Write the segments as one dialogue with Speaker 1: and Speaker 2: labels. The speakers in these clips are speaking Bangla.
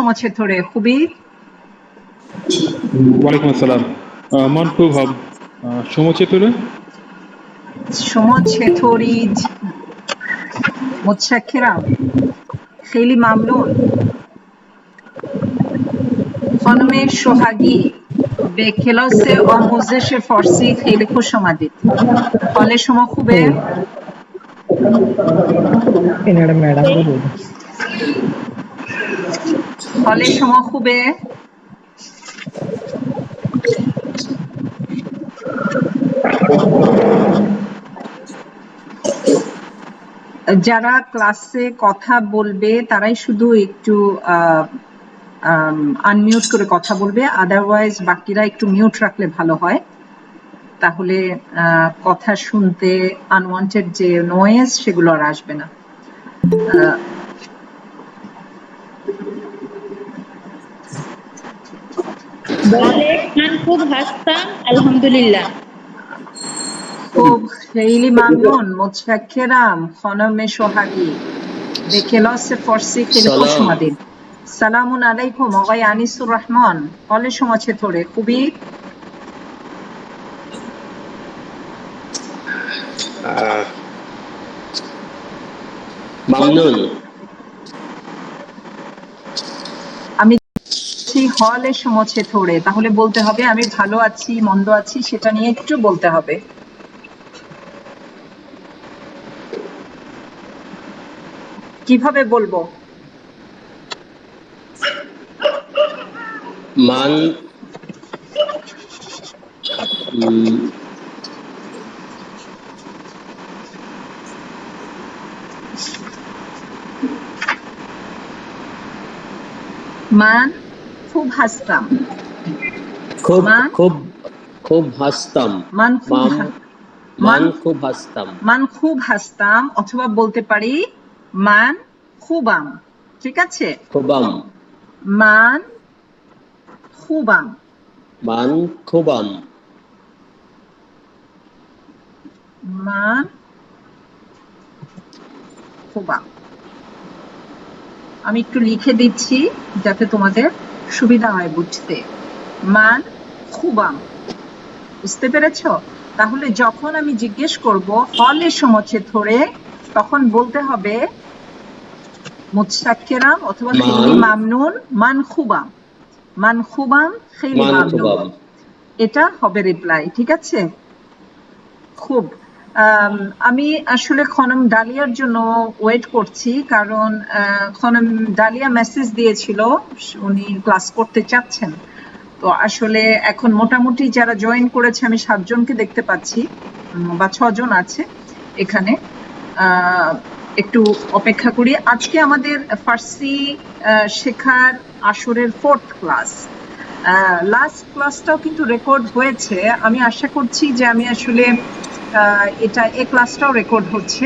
Speaker 1: সমছে ধরে খুবই
Speaker 2: ওয়ালাইকুম আসসালাম مرحبا شما چطوره؟
Speaker 1: সমছে থরিজ متشکرم خیلی ممنون خانم شوهگی به کلاس آموزش فارسی خیلی خوش آمدید حال شما خوبه؟ حال شما خوبه؟ যারা ক্লাসে কথা বলবে তারাই শুধু একটু আনমিউট করে কথা বলবে, আদারওয়াইজ বাকিরা একটু মিউট রাখলে ভালো হয়, তাহলে কথা শুনতে আনওয়ান্টেড যে নয়েজ সেগুলো আর আসবে না।
Speaker 3: বলে খান খুব হাসতাম আলহামদুলিল্লাহ।
Speaker 1: خب خیلی ممنون متشکرم خانم شوهگی به کلاس فارسی خیلی خوش اومدین. سلام علیکم آقای انیس الرحمن، حال شما چطوره؟ خوبی؟
Speaker 4: ممنون
Speaker 1: আমি حال شما چطوره তাহলে বলতে হবে আমি ভালো আছি মন্দ আছি সেটা নিয়ে একটু বলতে হবে। কিভাবে বলবো?
Speaker 4: মান
Speaker 1: মান খুব হাসতাম।
Speaker 4: খুব
Speaker 1: মান
Speaker 4: খুব খুব হাসতাম
Speaker 1: মান খুব
Speaker 4: মান খুব হাসতাম
Speaker 1: মান খুব হাসতাম অথবা বলতে পারি মান খুবাম। ঠিক আছে,
Speaker 4: খুবাম
Speaker 1: মান খুবাম
Speaker 4: মান খুবাম
Speaker 1: মান খুবাম। আমি একটু লিখে দিচ্ছি যাতে তোমাদের সুবিধা হয় বুঝতে। মান খুবাম, বুঝতে পেরেছ? তাহলে যখন আমি জিজ্ঞেস করব হলে সমছে ধরে তখন বলতে হবে মুতশাক্কিরাম অথবা খেইলি মামনুন মান খুবাম। মান খুবাম খেইলি
Speaker 4: মান
Speaker 1: মামনুন,
Speaker 4: খুবাম
Speaker 1: এটা হবে রিপ্লাই। ঠিক আছে, খুব আমি আসলে খনম ডালিয়ার জন্য ওয়েট করছি, কারণ খনম ডালিয়া মেসেজ দিয়েছিল উনি ক্লাস করতে চাচ্ছেন। তো আসলে এখন মোটামুটি যারা জয়েন করেছে আমি 7 জনকে দেখতে পাচ্ছি বা 6 জন আছে এখানে। একটু অপেক্ষা করি। আজকে আমাদের ফার্সি শেখার আসরের 4th ক্লাস। লাস্ট ক্লাসটাও কিন্তু রেকর্ড হয়েছে। আমি আশা করছি যে আমি আসলে এটা এই ক্লাসটাও রেকর্ড হচ্ছে।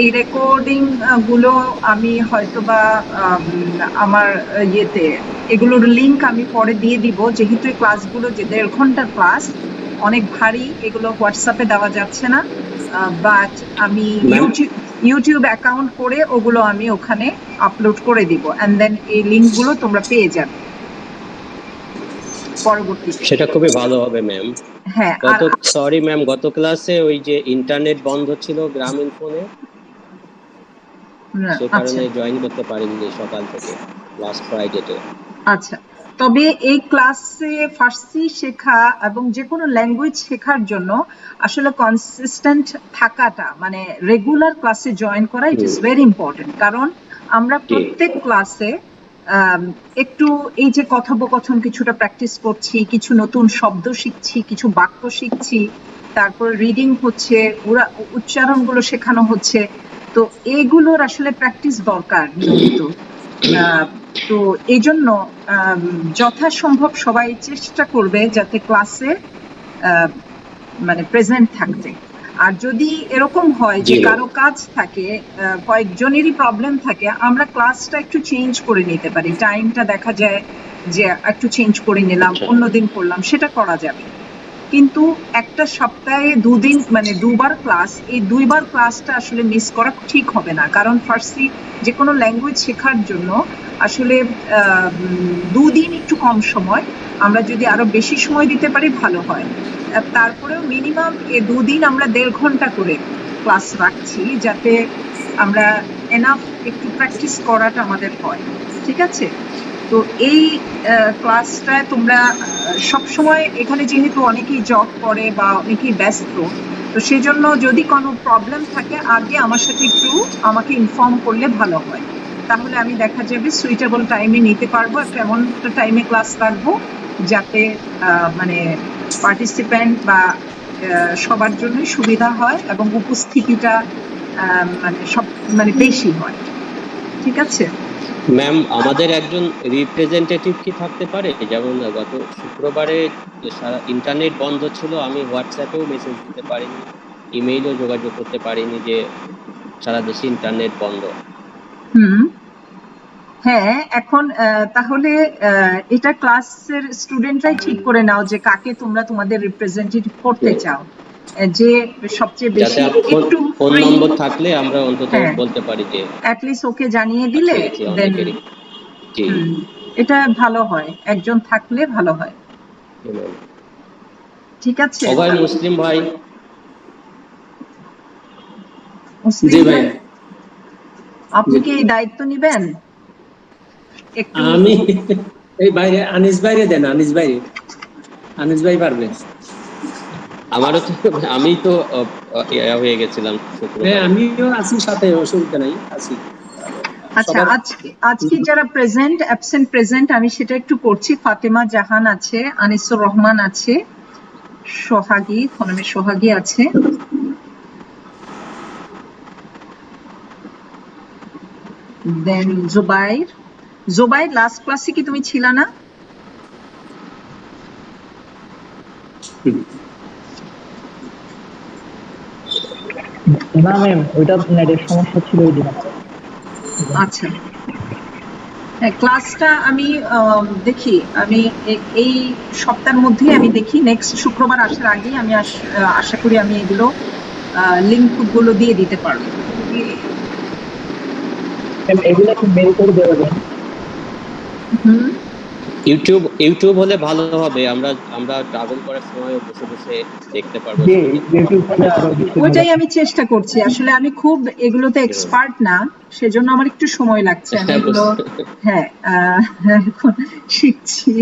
Speaker 1: এই রেকর্ডিং গুলো আমি হয়তোবা আমার ইয়েতে এগুলোর লিংক আমি পরে দিয়ে দিব, যেহেতু এই ক্লাসগুলো যে 1.5 ঘন্টার ক্লাস অনেক ভারী, এগুলো হোয়াটসঅ্যাপে দেওয়া যাচ্ছে না, বাট আমি ইউটিউব অ্যাকাউন্ট করে ওগুলো আমি ওখানে আপলোড করে দিব, এন্ড দেন এই লিংকগুলো তোমরা পেয়ে যাবে পরবর্তীতে।
Speaker 4: সেটা খুবই ভালো হবে ম্যাম।
Speaker 1: হ্যাঁ,
Speaker 4: সরি ম্যাম, গত ক্লাসে ওই যে ইন্টারনেট বন্ধ ছিল গ্রামীণ ফোনে, সে কারণে জয়েন করতে পারিনি সকাল থেকে লাস্ট ফ্রাইডেতে।
Speaker 1: আচ্ছা, তবে এই ক্লাসে ফার্সি শেখা এবং যে কোনো ল্যাঙ্গুয়েজ শেখার জন্য আসলে কনসিস্টেন্ট থাকাটা, মানে রেগুলার ক্লাসে জয়েন করা, ইট ইজ ভেরি ইম্পর্টেন্ট। কারণ আমরা প্রত্যেক ক্লাসে একটু এই যে কথোপকথন কিছুটা প্র্যাকটিস করছি, কিছু নতুন শব্দ শিখছি, কিছু বাক্য শিখছি, তারপর রিডিং হচ্ছে, উচ্চারণগুলো শেখানো হচ্ছে। তো এইগুলোর আসলে প্র্যাকটিস দরকার নিয়মিত। তো এই জন্য যথাসম্ভব সবাই চেষ্টা করবে যাতে ক্লাসে মানে প্রেজেন্ট থাকতে। আর যদি এরকম হয় যে কারো কাজ থাকে, কয়েকজনেরই প্রবলেম থাকে, আমরা ক্লাসটা একটু চেঞ্জ করে নিতে পারি। টাইমটা দেখা যায় যে একটু চেঞ্জ করে নিলাম, অন্যদিন করলাম, সেটা করা যাবে। কিন্তু একটা সপ্তাহে দুদিন মানে দুবার ক্লাস, এই দুইবার ক্লাসটা আসলে মিস করা ঠিক হবে না, কারণ ফার্স্টলি যে কোনো ল্যাঙ্গুয়েজ শেখার জন্য আসলে দুদিন একটু কম সময়, আমরা যদি আরো বেশি সময় দিতে পারি ভালো হয়। তারপরেও মিনিমাম এই দুদিন আমরা 1.5 ঘন্টা করে ক্লাস রাখছি, যাতে আমরা এনাফ একটু প্র্যাকটিস করাটা আমাদের হয়, ঠিক আছে? তো এই ক্লাসটায় তোমরা সবসময়, এখানে যেহেতু অনেকেই জব করে বা অনেকেই ব্যস্ত, তো সেই জন্য যদি কোনো প্রবলেম থাকে আগে আমার সাথে একটু আমাকে ইনফর্ম করলে ভালো হয়, তাহলে আমি দেখা যাবে সুইটেবল টাইমে নিতে পারবো, একটা এমন একটা টাইমে ক্লাস রাখবো যাতে মানে পার্টিসিপেন্ট বা সবার জন্যই সুবিধা হয় এবং উপস্থিতিটা মানে সব মানে বেশি হয়, ঠিক আছে?
Speaker 4: ম্যাম, আমাদের একজন রিপ্রেজেন্টেটিভ কি থাকতে পারে? যেমন গত শুক্রবারে সারা ইন্টারনেট বন্ধ ছিল, আমি হোয়াটসঅ্যাপেও মেসেজ দিতে পারিনি, ইমেইলও যোগাযোগ করতে পারিনি, যে সারা দেশে ইন্টারনেট বন্ধ।
Speaker 1: হ্যাঁ, এখন তাহলে এটা ক্লাসের স্টুডেন্টরাই ঠিক করে নাও যে কাকে তোমরা তোমাদের রিপ্রেজেন্টেটিভ করতে চাও, যে সবচেয়ে
Speaker 4: যাতে
Speaker 1: বেশি একটু
Speaker 4: ফোন
Speaker 1: ফ্রি।
Speaker 4: নম্বর থাকলে আমরা অন্তত
Speaker 1: হ্যাঁ,
Speaker 4: বলতে পারি যে
Speaker 1: অ্যাটলিস্ট ওকে জানিয়ে দিলে
Speaker 4: পেয়েছি
Speaker 1: দেন
Speaker 4: অনেকেরই। জি
Speaker 1: এটা ভালো হয়, একজন থাকলে ভালো হয়,
Speaker 4: ম্যাম।
Speaker 1: ঠিক আছে?
Speaker 4: অভয় মুসলিম ভাই।
Speaker 1: মুসলিম
Speaker 5: জি
Speaker 1: ভাই,
Speaker 5: ভাই,
Speaker 1: আপনি কি এই দায়িত্ব নিবেন একটু?
Speaker 5: আমি এই বাইরে আনিস বাইরে দেন, আনিস ভাই পারবে।
Speaker 4: আমারও তো, আমি তো হয়ে গেছিলাম
Speaker 5: হ্যাঁ,
Speaker 4: শুক্রবারে।
Speaker 5: আমিও আছি সাথে, অসুবিধা নাই, আছি।
Speaker 1: আচ্ছা,
Speaker 5: সবার
Speaker 1: আজকে যারা প্রেজেন্ট অ্যাবসেন্ট প্রেজেন্ট আমি সেটা একটু করছি। ফাতেমা জাহান আছে, আনিসুর রহমান আছে, সোহাগী খনমে সোহাগী আছে, দেন জুবাইর লাস্ট ক্লাসে কি তুমি ছিল না?
Speaker 6: না ম্যাম, ওইটা নেটের সমস্যা ছিল ওই দিন।
Speaker 1: আচ্ছা, ক্লাসটা আমি দেখি, আমি এই সপ্তাহের মধ্যেই আমি দেখি, নেক্সট শুক্রবার আসার আগেই আমি আশা করি আমি এগুলো লিঙ্ক গুলো দিয়ে দিতে পারবো।
Speaker 6: এগুলো একটু মেল করে দেবেন।
Speaker 4: ইউটিউব হলে ভালো হবে, আমরা ট্রাভেল করার সময় বসে বসে দেখতে পারবো।
Speaker 6: যে ইউটিউব থেকে আরো বেশি
Speaker 1: ওইটাই আমি চেষ্টা করছি, আসলে আমি খুব এগুলোতে এক্সপার্ট না, সেজন্য আমার একটু সময় লাগছে, আমি এগুলো হ্যাঁ এখন শিখছি।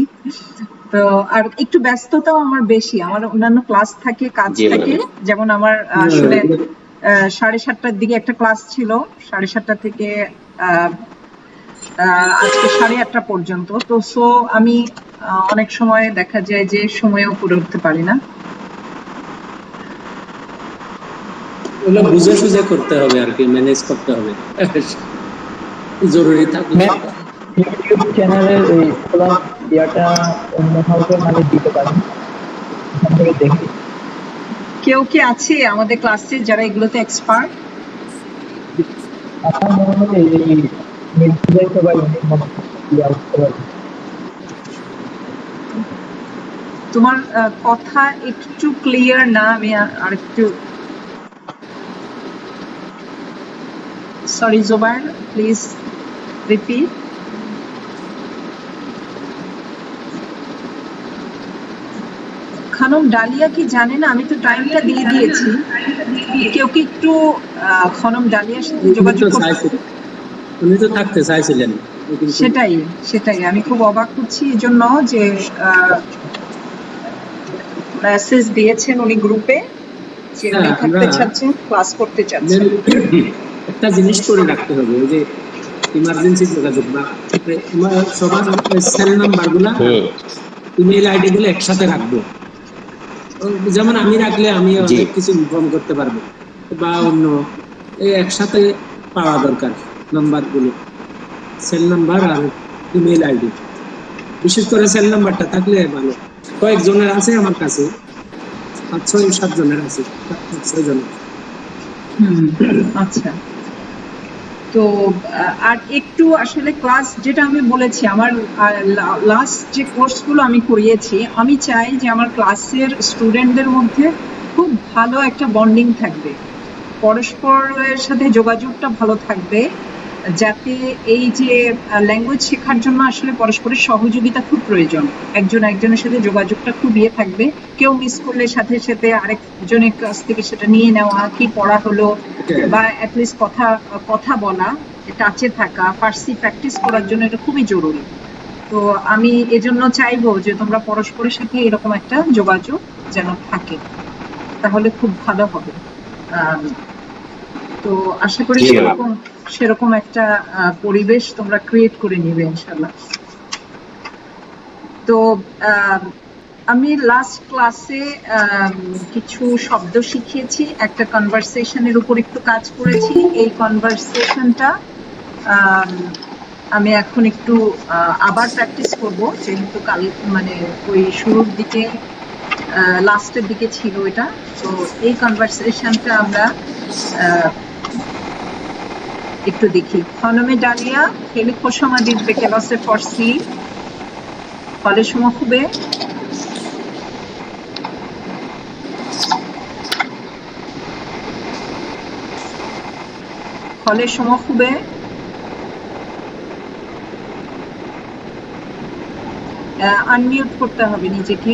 Speaker 1: তো আর একটু ব্যস্ততাও আমার বেশি, আমার অন্যান্য ক্লাস থাকে, কাজ
Speaker 4: জি,
Speaker 1: থাকে, যেমন আমার আসলে 7:30টার দিকে একটা ক্লাস ছিল, 7:30 থেকে আজকে 8:30 পর্যন্ত, তো সো আমি অনেক সময় দেখা যায় যে সময়ও করে উঠতে পারি না।
Speaker 5: ওগুলো বুঝে সুঝে করতে হবে আর কি, ম্যানেজ করতে হবে জরুরি থাকলে।
Speaker 6: ইউটিউব চ্যানেলের এই খোলা ইয়াটা অন্য কাউকে মানে দিতে পারেন, এখান থেকে দেখে।
Speaker 1: কেউ কি আছে আমাদের ক্লাসে যারা এগুলোতে এক্সপার্ট?
Speaker 6: আমার মনে হয় এই মির্জাই সবাই অনেক মনে ইয়া করতে পারবে।
Speaker 1: তোমার কথা একটু ক্লিয়ার না, আমি আরেকটু sorry Zubair, please repeat. Khanam Dalia কি জানে না? আমি তো টাইমটা দিয়ে দিয়েছি, কেউ কি একটু খনম ডালিয়ার সাথে যোগাযোগ করতে?
Speaker 5: উনি তো থাকতে চাইছিলেন,
Speaker 1: সেটাই আমি খুব অবাক হচ্ছি এই জন্য যে মেসেজ দিয়েছেন উনি গ্রুপে যে উনি থাকতে চাচ্ছেন, ক্লাস করতে চাচ্ছেন।
Speaker 5: একটা জিনিস করে রাখতে হবে, ওই যে ইমার্জেন্সি যোগাযোগ বা সবার সেল নাম্বার গুলা, ইমেল আইডি গুলো একসাথে রাখবো, যেমন আমি রাখলে আমি অনেক কিছু ইনফর্ম করতে পারবো, বা অন্য এই একসাথে পাওয়া দরকার নাম্বার গুলো, সেল নাম্বার আর ইমেল আইডি, বিশেষ করে সেল নাম্বারটা থাকলে ভালো। কয়েকজনের আছে আমার কাছে, 5-6-7 জনের আছে, 5-6 জনের।
Speaker 1: আচ্ছা, তো আর একটু আসলে ক্লাস যেটা আমি বলেছি আমার লাস্ট যে কোর্সগুলো আমি করিয়েছি, আমি চাই যে আমার ক্লাসের স্টুডেন্টদের মধ্যে খুব ভালো একটা বন্ডিং থাকবে, পরস্পরের সাথে যোগাযোগটা ভালো থাকবে, যাতে এই যে ল্যাঙ্গুয়েজ শেখার জন্য আসলে পরস্পরের সহযোগিতা খুব প্রয়োজন, একজন একজনের সাথে যোগাযোগটা খুব থাকবে, কেউ মিস করলে সাথে সাথে আরেকজনের কাছ থেকে সেটা নিয়ে নেওয়া, কি পড়া হলো, বা অ্যাটলিস্ট কথা বলা, টাচে থাকা, ফার্সি প্র্যাকটিস করার জন্য এটা খুবই জরুরি। তো আমি এজন্য চাইবো যে তোমরা পরস্পরের সাথে এরকম একটা যোগাযোগ যেন থাকে, তাহলে খুব ভালো হবে। তো আশা করি সেরকম একটা পরিবেশ তোমরা ক্রিয়েট করে নিবে ইনশাআল্লাহ। তো আমি লাস্ট ক্লাসে কিছু শব্দ শিখিয়েছি, একটা কনভারসেশনের উপর একটু কাজ করেছি। এই কনভারসেশনটা আমি এখন একটু আবার প্র্যাকটিস করব, যেহেতু কাল মানে ওই শুরুর দিকে লাস্টের দিকে ছিল এটা। তো এই কনভারসেশনটা আমরা একটু দেখি। خانم دالیا خیلی خوش آمدید به کلاس فارسی. حال شما خوبه؟ حال شما خوبه؟ আনমিউট করতে হবে নিজেকে,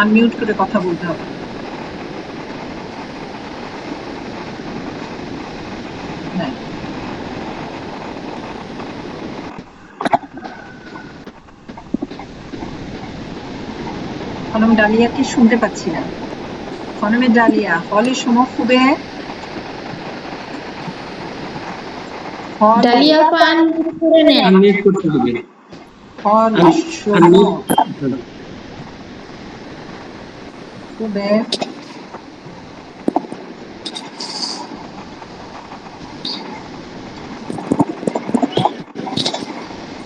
Speaker 1: আনমিউট করে কথা বলতে হবে। হ্যাঁ, خانم دالیا কি শুনতে পাচ্ছি না। خانم دالیا حال شما خوبه؟
Speaker 3: ডালিয়া পান করে নেন।
Speaker 5: আনমিউট করতে হবে।
Speaker 1: حال شما
Speaker 5: আনমিউট করতে হবে।
Speaker 1: خوبه؟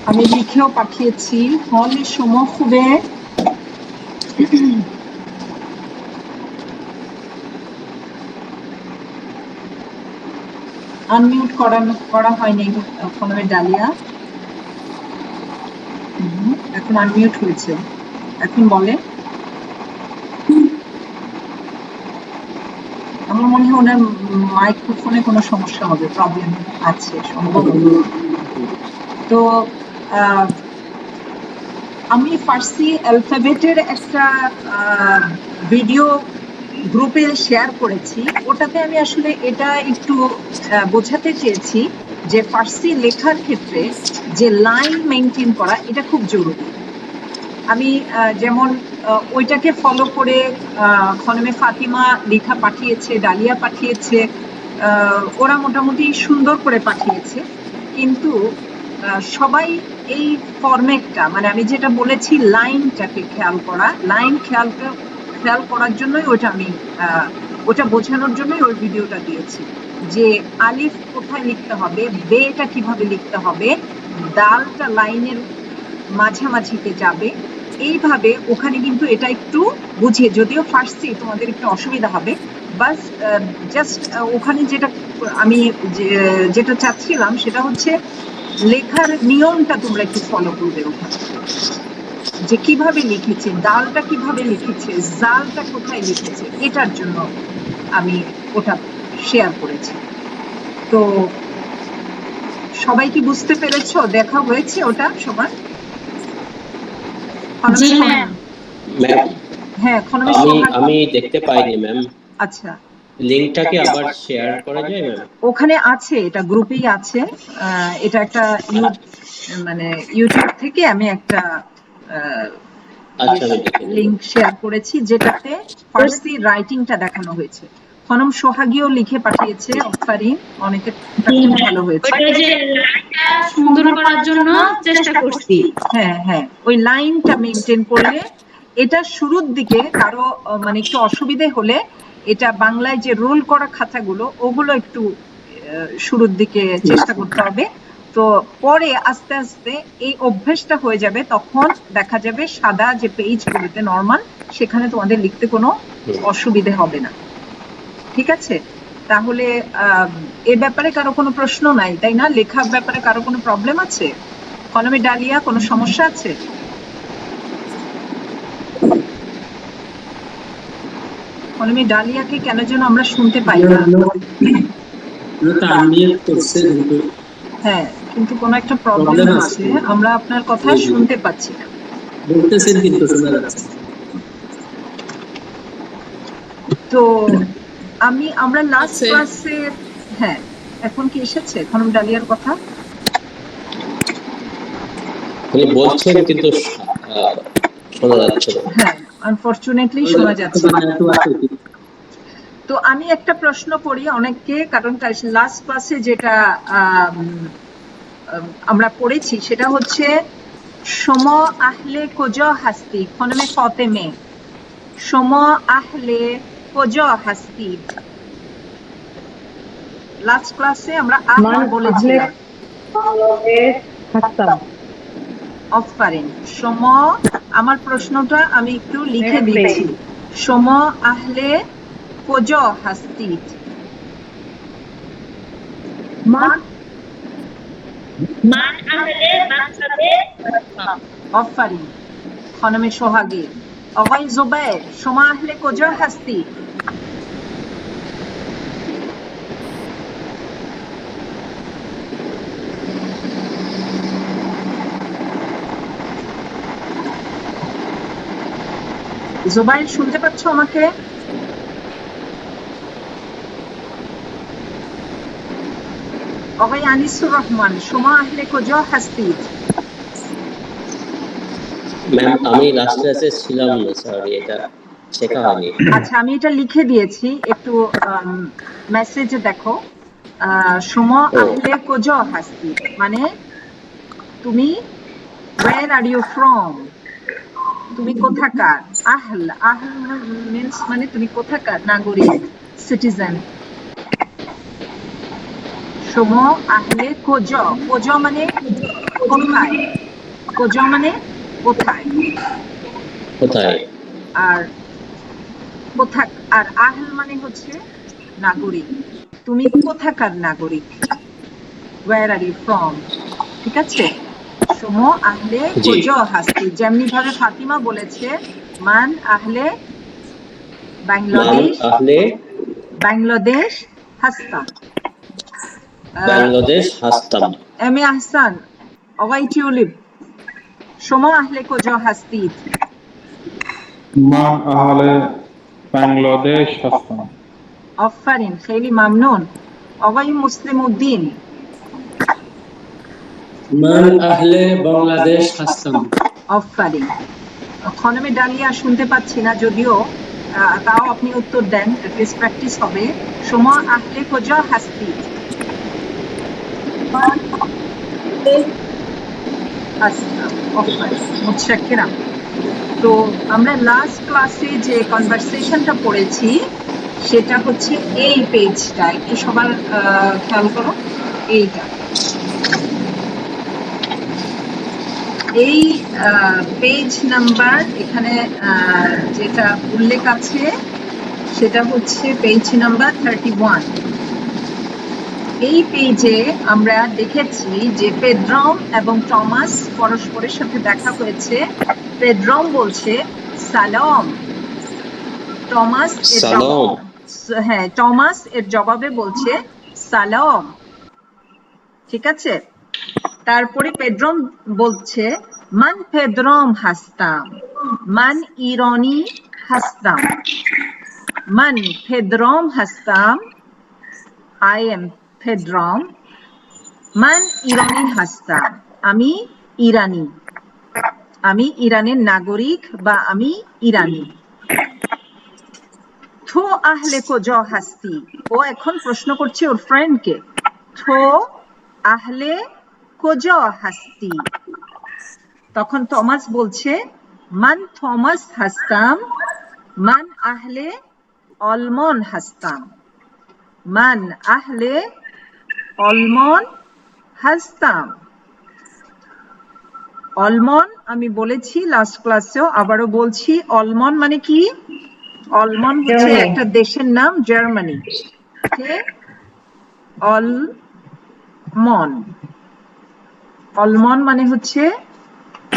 Speaker 1: আমি লিখেও পাঠিয়েছি। حال شما خوبه؟ আনমিউট করা হয়নি খনমে ডালিয়া। এখন আনমিউট হয়েছে, এখন বলে। আমার মনে হয় ওনার মাইক্রোফোনে কোনো সমস্যা হবে, প্রবলেম আছে সম্ভবত। তো আমি ফার্সি অ্যালফাবেটের একটা ভিডিও গ্রুপে শেয়ার করেছি, ওটাতে আমি আসলে এটা একটু বোঝাতে চেয়েছি যে ফার্সি লেখার ক্ষেত্রে যে লাইন মেনটেন করা এটা খুব জরুরি। আমি যেমন ওইটাকে ফলো করে খনমে ফাতিমা লেখা পাঠিয়েছে, ডালিয়া পাঠিয়েছে, ওরা মোটামুটি সুন্দর করে পাঠিয়েছে, কিন্তু সবাই এই ফরম্যাটটা মানে আমি যেটা বলেছি লাইনটাকে খেয়াল করা, লাইন খেয়াল করার জন্যই ওটা বোঝানোর জন্যই ওই ভিডিওটা দিয়েছি, যে আলিফ কোথায় লিখতে হবে, বেটা কিভাবে লিখতে হবে, দালটা লাইনের মাঝামাঝিতে যাবে, এইভাবে ওখানে কিন্তু এটা একটু বুঝিয়ে, যদিও ফার্সি তোমাদের একটু অসুবিধা হবে, বাস জাস্ট ওখানে যেটা চাচ্ছিলাম সেটা হচ্ছে লেখার নিয়মটা তোমরা একটু ফলো করবে ওখানে, যে কিভাবে লিখেছে, দালটা কিভাবে লিখেছে, জালটা কোথায় লিখেছে, এটার জন্য আমি ওটা শেয়ার করেছি। তো সবাই কি বুঝতে পেরেছো? দেখা হয়েছে ওটা সবার?
Speaker 3: জি ম্যাম।
Speaker 4: ম্যাম
Speaker 1: হ্যাঁ, খনমে
Speaker 4: আমি দেখতে পাইনি ম্যাম।
Speaker 1: আচ্ছা,
Speaker 4: লিংকটা কি আবার শেয়ার করা যায় ম্যাম?
Speaker 1: ওখানে আছে, এটা গ্রুপেই আছে। এটা একটা মানে ইউটিউব থেকে আমি একটা
Speaker 4: আচ্ছা, আমি দেখে নেব।
Speaker 1: লিংক শেয়ার করেছি, যেটাতে ফার্সি রাইটিংটা দেখানো হয়েছে। খনম সোহাগীও লিখে পাঠিয়েছে, অফারিন, অনেকের খুব ভালো হয়েছে।
Speaker 3: ওটা যে লাইনটা সুন্দর করার জন্য চেষ্টা করছি।
Speaker 1: হ্যাঁ হ্যাঁ, ওই লাইনটা মেনটেন করলে, এটা শুরুর দিকে কারো মানে একটু অসুবিধে হলে এটা বাংলায় যে রোল করা খাতাগুলো ওগুলো একটু শুরুর দিকে চেষ্টা করতে হবে। তো পরে আস্তে আস্তে এই অভ্যেসটা হয়ে যাবে, তখন দেখা যাবে সাদা যে পেজগুলোতে নরমাল, সেখানে তোমাদের লিখতে কোনো অসুবিধে হবে না। ঠিক আছে? তাহলে এ ব্যাপারে কারো কোনো প্রশ্ন নাই, তাই না? লেখার ব্যাপারে কারো কোনো প্রবলেম আছে? কলমে ডালিয়া কোনো সমস্যা আছে? কলমে ডালিয়াকে কেন যেন আমরা শুনতে পাই না।
Speaker 5: আনমিউট করছে কিন্তু
Speaker 1: হ্যাঁ, কিন্তু কোনো একটা প্রবলেম
Speaker 5: প্রবলেম
Speaker 1: হচ্ছে,
Speaker 5: আছে।
Speaker 1: আমরা আপনার কথা
Speaker 5: জি, জি।
Speaker 1: শুনতে পাচ্ছি না।
Speaker 5: বলতেছেন কিন্তু শোনা যাচ্ছে না।
Speaker 1: তো আমরা লাস্ট ক্লাসে, হ্যাঁ এখন কি এসেছে কলম ডালিয়ার কথা?
Speaker 4: উনি বলছেন কিন্তু শোনা যাচ্ছে না।
Speaker 1: হ্যাঁ, আনফরচুনেটলি শোনা যাচ্ছে না।
Speaker 5: নেটওয়ার্ক
Speaker 1: তো আমি একটা প্রশ্ন করি অনেককে, কারণ লাস্ট ক্লাসে যেটা আমরা পড়েছি সেটা হচ্ছে সম আহলে কোজা হাস্তি খনমে ফতেমে, সম আহলে কোজা হাস্তি। লাস্ট ক্লাসে আমরা আহলে বলেছিলাম। অফারিন সম, আমার প্রশ্নটা আমি একটু লিখে দিচ্ছি। সম আহলে কোজা হাস্তি অফারিন খনমে সোহাগে। অগাই জুবাইর সম আহলে কোজা হাস্তি। জুবাইর শুনতে পাচ্ছ আমাকে? অগাই আনিসুর রহমান সম আহলে কোজা হাস্তি।
Speaker 4: ম্যাম আমি লাস্ট ক্লাসে ছিলাম না, সরি, এটা শেখা হয়নি।
Speaker 1: আচ্ছা, আমি এটা লিখে দিয়েছি, একটু মেসেজে দেখো। সম আহলে কোজা হাস্তি মানে তুমি, where are you from, তুমি কোথাকার। আহল, আহল মিন্স মানে তুমি কোথাকার নাগরিক, সিটিজেন। সম আহলে কোজা, কোজা মানে কোথায়, কোজা মানে কোথায়,
Speaker 4: কোথায়?
Speaker 1: আর আর আহল মানে হচ্ছে নাগরিক, তুমি কোথাকার নাগরিক, where are you from, ঠিক আছে? সম আহলে
Speaker 4: জি।
Speaker 1: কোজা হাস্তি, যেমনি ভাবে ফাতিমা বলেছে মান আহলে বাংলাদেশ,
Speaker 4: আহলে
Speaker 1: Bangladesh হাস্তা।
Speaker 4: Bangladesh হাসতাম।
Speaker 1: M A Ahsan অগাই tulip সম আহলে কোজা হাস্তি।
Speaker 2: মান আহলে বাংলাদেশ হাসতাম।
Speaker 1: অফারিন খেলি মামনুন। অগাই মুসলিম উদ্দিন
Speaker 5: মান আহলে বাংলাদেশ হাসতাম।
Speaker 1: অফারিন। খনমে ডালিয়া শুনতে পাচ্ছি না যদিও, তাও আপনি উত্তর দেন, অ্যাটলিস্ট প্র্যাকটিস হবে। সম আহলে কোজা হাস্তি। মুতশাক্কিরা। তো আমরা লাস্ট ক্লাসে যে কনভারসেশনটা পড়েছি সেটা হচ্ছে এই পেজটা, একটু সবার খেয়াল করো, এইটা। এই পেজ নাম্বার এখানে যেটা উল্লেখ আছে সেটা হচ্ছে পেজ নাম্বার 31। এই পেজে আমরা দেখেছি যে পেদ্রম এবং টমাস পরস্পরের সাথে দেখা হয়েছে। পেদ্রম বলছে সালাম, টমাস এর
Speaker 4: সালাম।
Speaker 1: হ্যাঁ, টমাস এর জবাবে বলছে সালাম, ঠিক আছে? তারপরে পেদ্রম বলছে মান পেদ্রম হাসতাম, মান ইরানি হাসতাম, মান পেদ্রম হাসতাম, আই এম পেদ্রম, মান ইরানি হাসতাম, আমি ইরানি, আমি ইরানের নাগরিক বা আমি ইরানি। থো আহলে কোজা হাস্তি, ও এখন প্রশ্ন করছে ওর ফ্রেন্ডকে, থো আহলে কোজা হাস্তি। তখন থমাস বলছে মান থমাস হাসতাম, মান আহলে অলমন হাসতাম, মান আহলে অলমন হাসতাম। অলমন আমি বলেছি লাস্ট ক্লাসেও, আবারও বলছি, অলমন মানে কি? অলমন হচ্ছে একটা দেশের নাম, জার্মানি। হচ্ছে অলমন। অলমন মানে হচ্ছে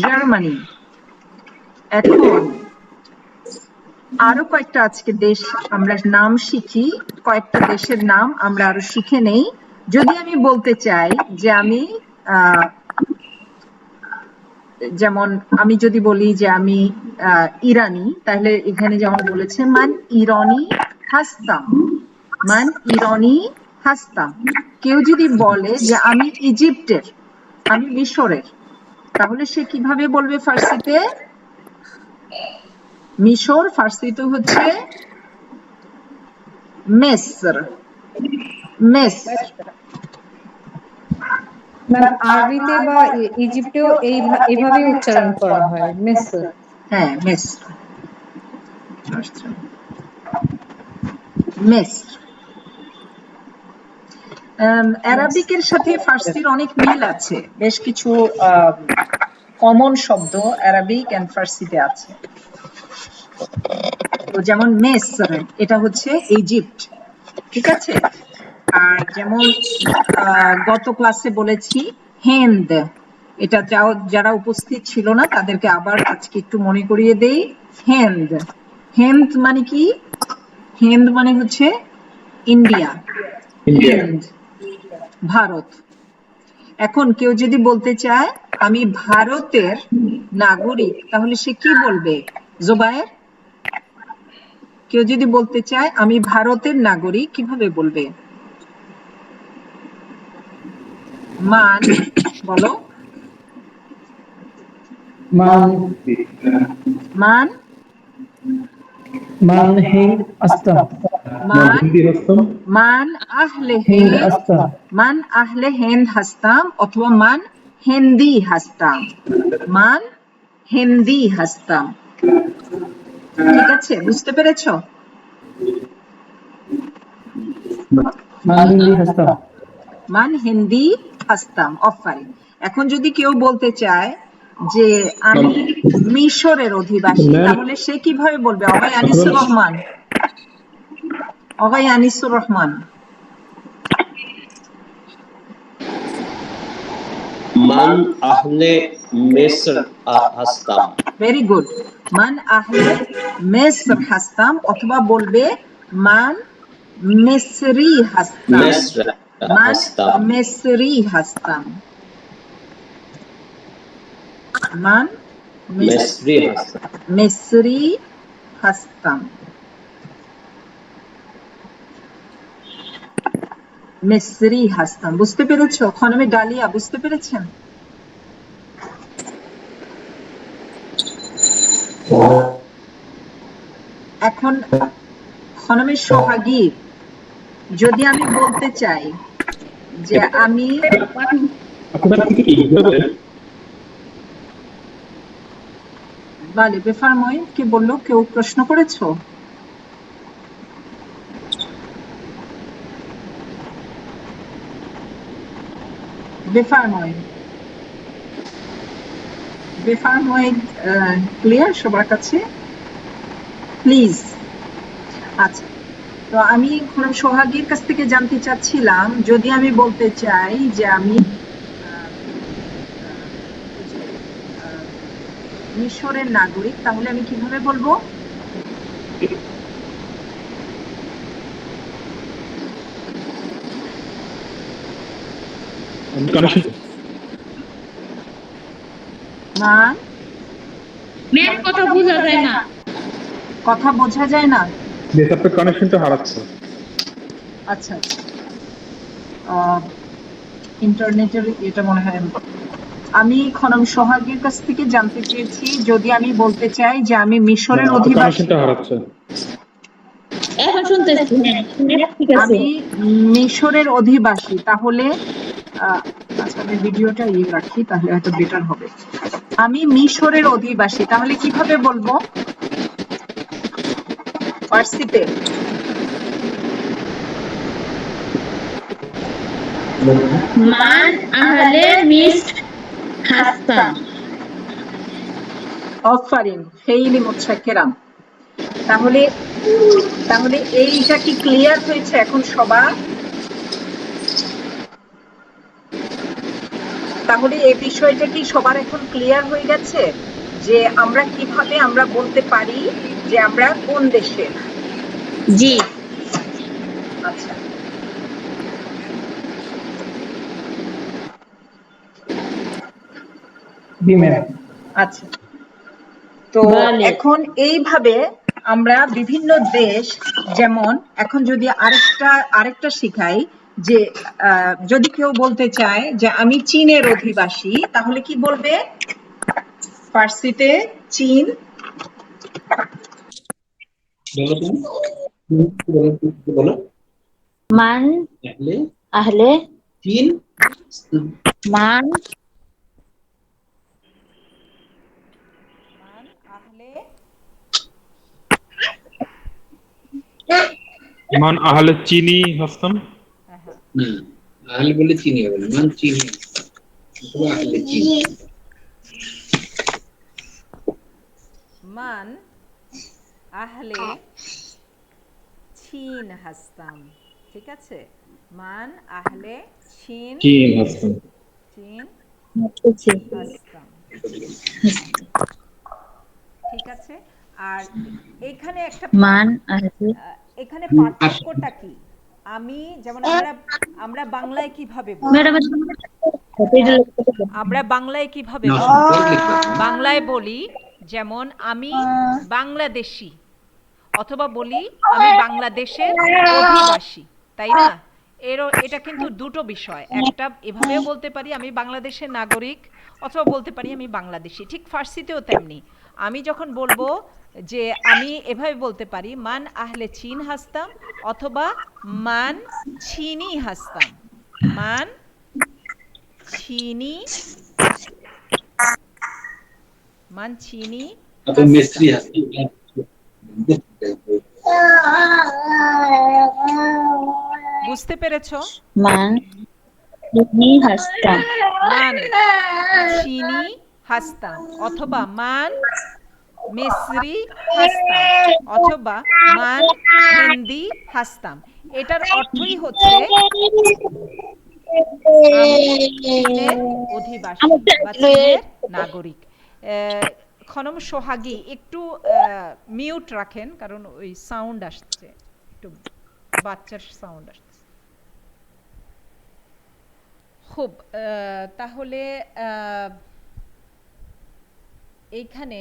Speaker 1: জার্মানি। এখন আরো কয়েকটা আজকে দেশ আমরা নাম শিখি, কয়েকটা দেশের নাম আমরা আরো শিখে নেই। যদি আমি বলতে চাই যে আমি যেমন আমি যদি বলি যে আমি ইরানি, তাহলে এখানে যেমন বলেছে মান ইরানি হাস্তাম, মান ইরানি হাস্তাম। কেউ যদি বলে যে আমি ইজিপ্টের, আমি মিশরের, তাহলে সে কিভাবে বলবে ফার্সিতে? মিশর ফার্সিতে হচ্ছে মেসর, মেসর।
Speaker 7: ম্যাম আরবিতে বা ইজিপ্টেও এইভাবেই উচ্চারণ করা হয় মিসর।
Speaker 1: হ্যাঁ মেসর, মেসর। অ্যারাবিকের সাথে ফার্সির অনেক মিল আছে, বেশ কিছু কমন শব্দ অ্যারাবিক এন্ড ফার্সিতে আছে। তো যেমন মেসর, এটা হচ্ছে ইজিপ্ট, ঠিক আছে। আর যেমন গত ক্লাসে বলেছি হেন্দ, এটা যারা উপস্থিত ছিল না তাদেরকে আবার আজকে একটু মনে করিয়ে দেই। হেন্দ, হেন্দ মানে কি? হেন্দ মানে হচ্ছে ইন্ডিয়া, হেন্দ ভারত। এখন কেউ যদি বলতে চায় আমি ভারতের নাগরিক, তাহলে সে কি বলবে জোবায়ের? কেউ যদি বলতে চায় আমি ভারতের নাগরিক, কিভাবে বলবে? মান বলো,
Speaker 6: মান
Speaker 1: মান
Speaker 6: মান হিন্দ আস্তাম,
Speaker 1: মান
Speaker 2: হস্তম,
Speaker 1: মান আহলে
Speaker 6: হিন্দ
Speaker 1: হিন্দ,
Speaker 6: আস্তাম,
Speaker 1: মান আহলে হিন্দ হাস্তাম অথবা মান হিন্দি হাস্তাম, মান হিন্দি হাস্তাম। ঠিক আছে, বুঝতে পেরেছো?
Speaker 6: মান হিন্দি হাস্তাম।
Speaker 1: মান হিন্দি হাস্তাম, অফারিন। এখন যদি কেউ বলতে চায় যে আমি মিশরের অধিবাসী, তাহলে সে কিভাবে বলবে? অগাই আনিসুর রহমান, অগাই আনিসুর রহমান।
Speaker 4: মান আহলে মিসর হাস্তাম।
Speaker 1: ভেরি গুড, মান আহলে মিসর হাস্তাম, অথবা বলবে মান মিসরি হাস্তাম,
Speaker 4: মিসর
Speaker 1: মান
Speaker 4: হাস্তাম।
Speaker 1: মিসরি হাস্তাম, মান
Speaker 4: মিসরি হাস্তাম।
Speaker 1: মিসরি হাস্তাম, মিসরি হাস্তাম। বুঝতে পেরেছো? খনমে ডালিয়া বুঝতে পেরেছেন? এখন খনমে সোহাগী, যদি আমি বলতে চাই যে আমি
Speaker 2: আপনার থেকে কি
Speaker 1: বালে বেফারময়, কে বললো? কেউ প্রশ্ন করেছো? বেফারময়, বেফারময় ক্লিয়ার সবার কাছে? প্লিজ। আচ্ছা, তো আমি খনম সোহাগীর কাছ থেকে জানতে চাচ্ছিলাম, যদি আমি বলতে চাই যে আমি মিশরের নাগরিক, তাহলে আমি কিভাবে বলবো?
Speaker 2: কানেকশন
Speaker 1: মান
Speaker 3: ম্যাম কথা বোঝা যায় না।
Speaker 1: কথা বোঝা যায় না?
Speaker 2: বেশ, আপনার কানেকশনটা হারাচ্ছে।
Speaker 1: আচ্ছা আচ্ছা, ইন্টারনেটের এটা মনে হয়। আমি খনম সোহাগীর কাছ থেকে জানতে চেয়েছি, যদি আমি বলতে চাই যে আমি মিশরের
Speaker 2: আপনার
Speaker 1: অধিবাসী,
Speaker 2: কানেকশনটা হারাচ্ছে।
Speaker 3: এখন শুনতেছি, হ্যাঁ ঠিক আছে।
Speaker 1: আমি মিশরের অধিবাসী, তাহলে আচ্ছা আমি ভিডিওটা রাখি, তাহলে হয়তো বেটার হবে। আমি মিশরের অধিবাসী, তাহলে কিভাবে বলবো ফার্সিতে?
Speaker 3: মান আহলে মিসর হাস্তাম।
Speaker 1: অফারিন, ফেইলি মুতশাক্কিরান। তাহলে তাহলে এইটা কি ক্লিয়ার হয়েছে এখন সবার? তাহলে এই বিষয়টা কি সবার এখন ক্লিয়ার হয়ে গেছে যে আমরা কিভাবে আমরা বলতে পারি যে আমরা কোন দেশের?
Speaker 3: জি
Speaker 1: আচ্ছা,
Speaker 6: জি ম্যাম।
Speaker 1: আচ্ছা। তো
Speaker 3: বলে।
Speaker 1: এখন এইভাবে আমরা বিভিন্ন দেশ, যেমন এখন যদি আরেকটা শিখাই যে যদি কেউ বলতে চায় যে আমি চীনের অধিবাসী, তাহলে কি বলবে ফার্সিতে? চীন
Speaker 5: বলো
Speaker 3: মান
Speaker 5: তাহলে
Speaker 3: আহলে
Speaker 5: চীন
Speaker 3: মান
Speaker 1: আহলে
Speaker 2: মান আহলে চিনি হস্তাম।
Speaker 5: না, আহলে বলে চিনি হবে না, মান চিনি অথবা আহলে চিনি।
Speaker 1: মান আহলে চীন হাসতাম, ঠিক আছে? মান আহলে চীন
Speaker 2: চীন হস্তাম।
Speaker 1: হাসতাম, ঠিক আছে? আর এখানে একটা
Speaker 3: মান আহলে
Speaker 1: এখানে পার্থক্যটা কি? আমি যেমন আমরা বাংলায় কিভাবে বলি?
Speaker 3: ম্যাডাম
Speaker 1: আমরা বাংলায় কিভাবে
Speaker 5: না,
Speaker 1: বলি?
Speaker 5: সম্পর্ক লিখবা।
Speaker 1: বাংলায় বলি যেমন আমি বাংলাদেশী, অথবা বলি আমি বাংলাদেশের অধিবাসী, তাই না? এটা কিন্তু দুটো বিষয়। একটা এভাবেও বলতে পারি আমি বাংলাদেশের নাগরিক, অথবা বলতে পারি আমি বাংলাদেশী। ঠিক ফার্সিতেও তেমনি। আমি যখন বলবো যে আমি এভাবে বলতে পারি মান আহলে চীন হাসতাম, অথবা মান চিনি হাসতাম। মান চিনি, মান চিনি
Speaker 5: আপনি মিস্ত্রি আছেন।
Speaker 1: বুঝতে পেরেছো?
Speaker 3: মান চিনি হাসতাম
Speaker 1: মান চিনি হাসতাম, অথবা মান মিসরি হাসতাম, অথবা মান হিন্দি হাসতাম। এটার অর্থই হচ্ছে আমি চীনের অধিবাসী বা চীনের নাগরিক। খনম সোহাগী একটু মিউট রাখেন, কারণ ওই সাউন্ড আসছে, একটু বাচ্চার সাউন্ড আসছে। খুব, তাহলে এইখানে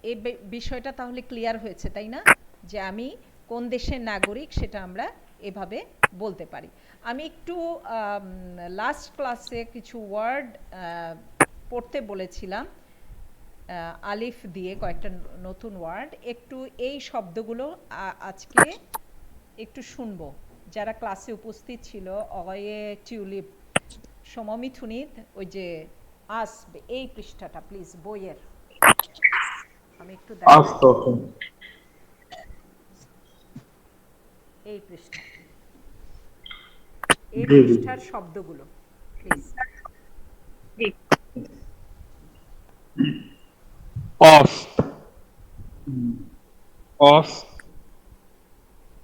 Speaker 1: এই বিষয়টা তাহলে ক্লিয়ার হয়েছে, তাই না? যে আমি কোন দেশের নাগরিক সেটা আমরা এভাবে বলতে পারি। আমি একটু লাস্ট ক্লাসে কিছু ওয়ার্ড পড়তে বলেছিলাম, আলিফ দিয়ে কয়েকটা নতুন ওয়ার্ড। একটু এই শব্দগুলো আজকে একটু শুনবো। যারা ক্লাসে উপস্থিত ছিল, অয়ে টিউলিপ, সমমিথুনিত, ওই যে আসবে এই পৃষ্ঠাটা প্লিজ বইয়ের, আমি একটু দেখাই এই পৃষ্ঠা, এই পৃষ্ঠার শব্দগুলো প্লিজ।
Speaker 2: অস্ত, অস্ত,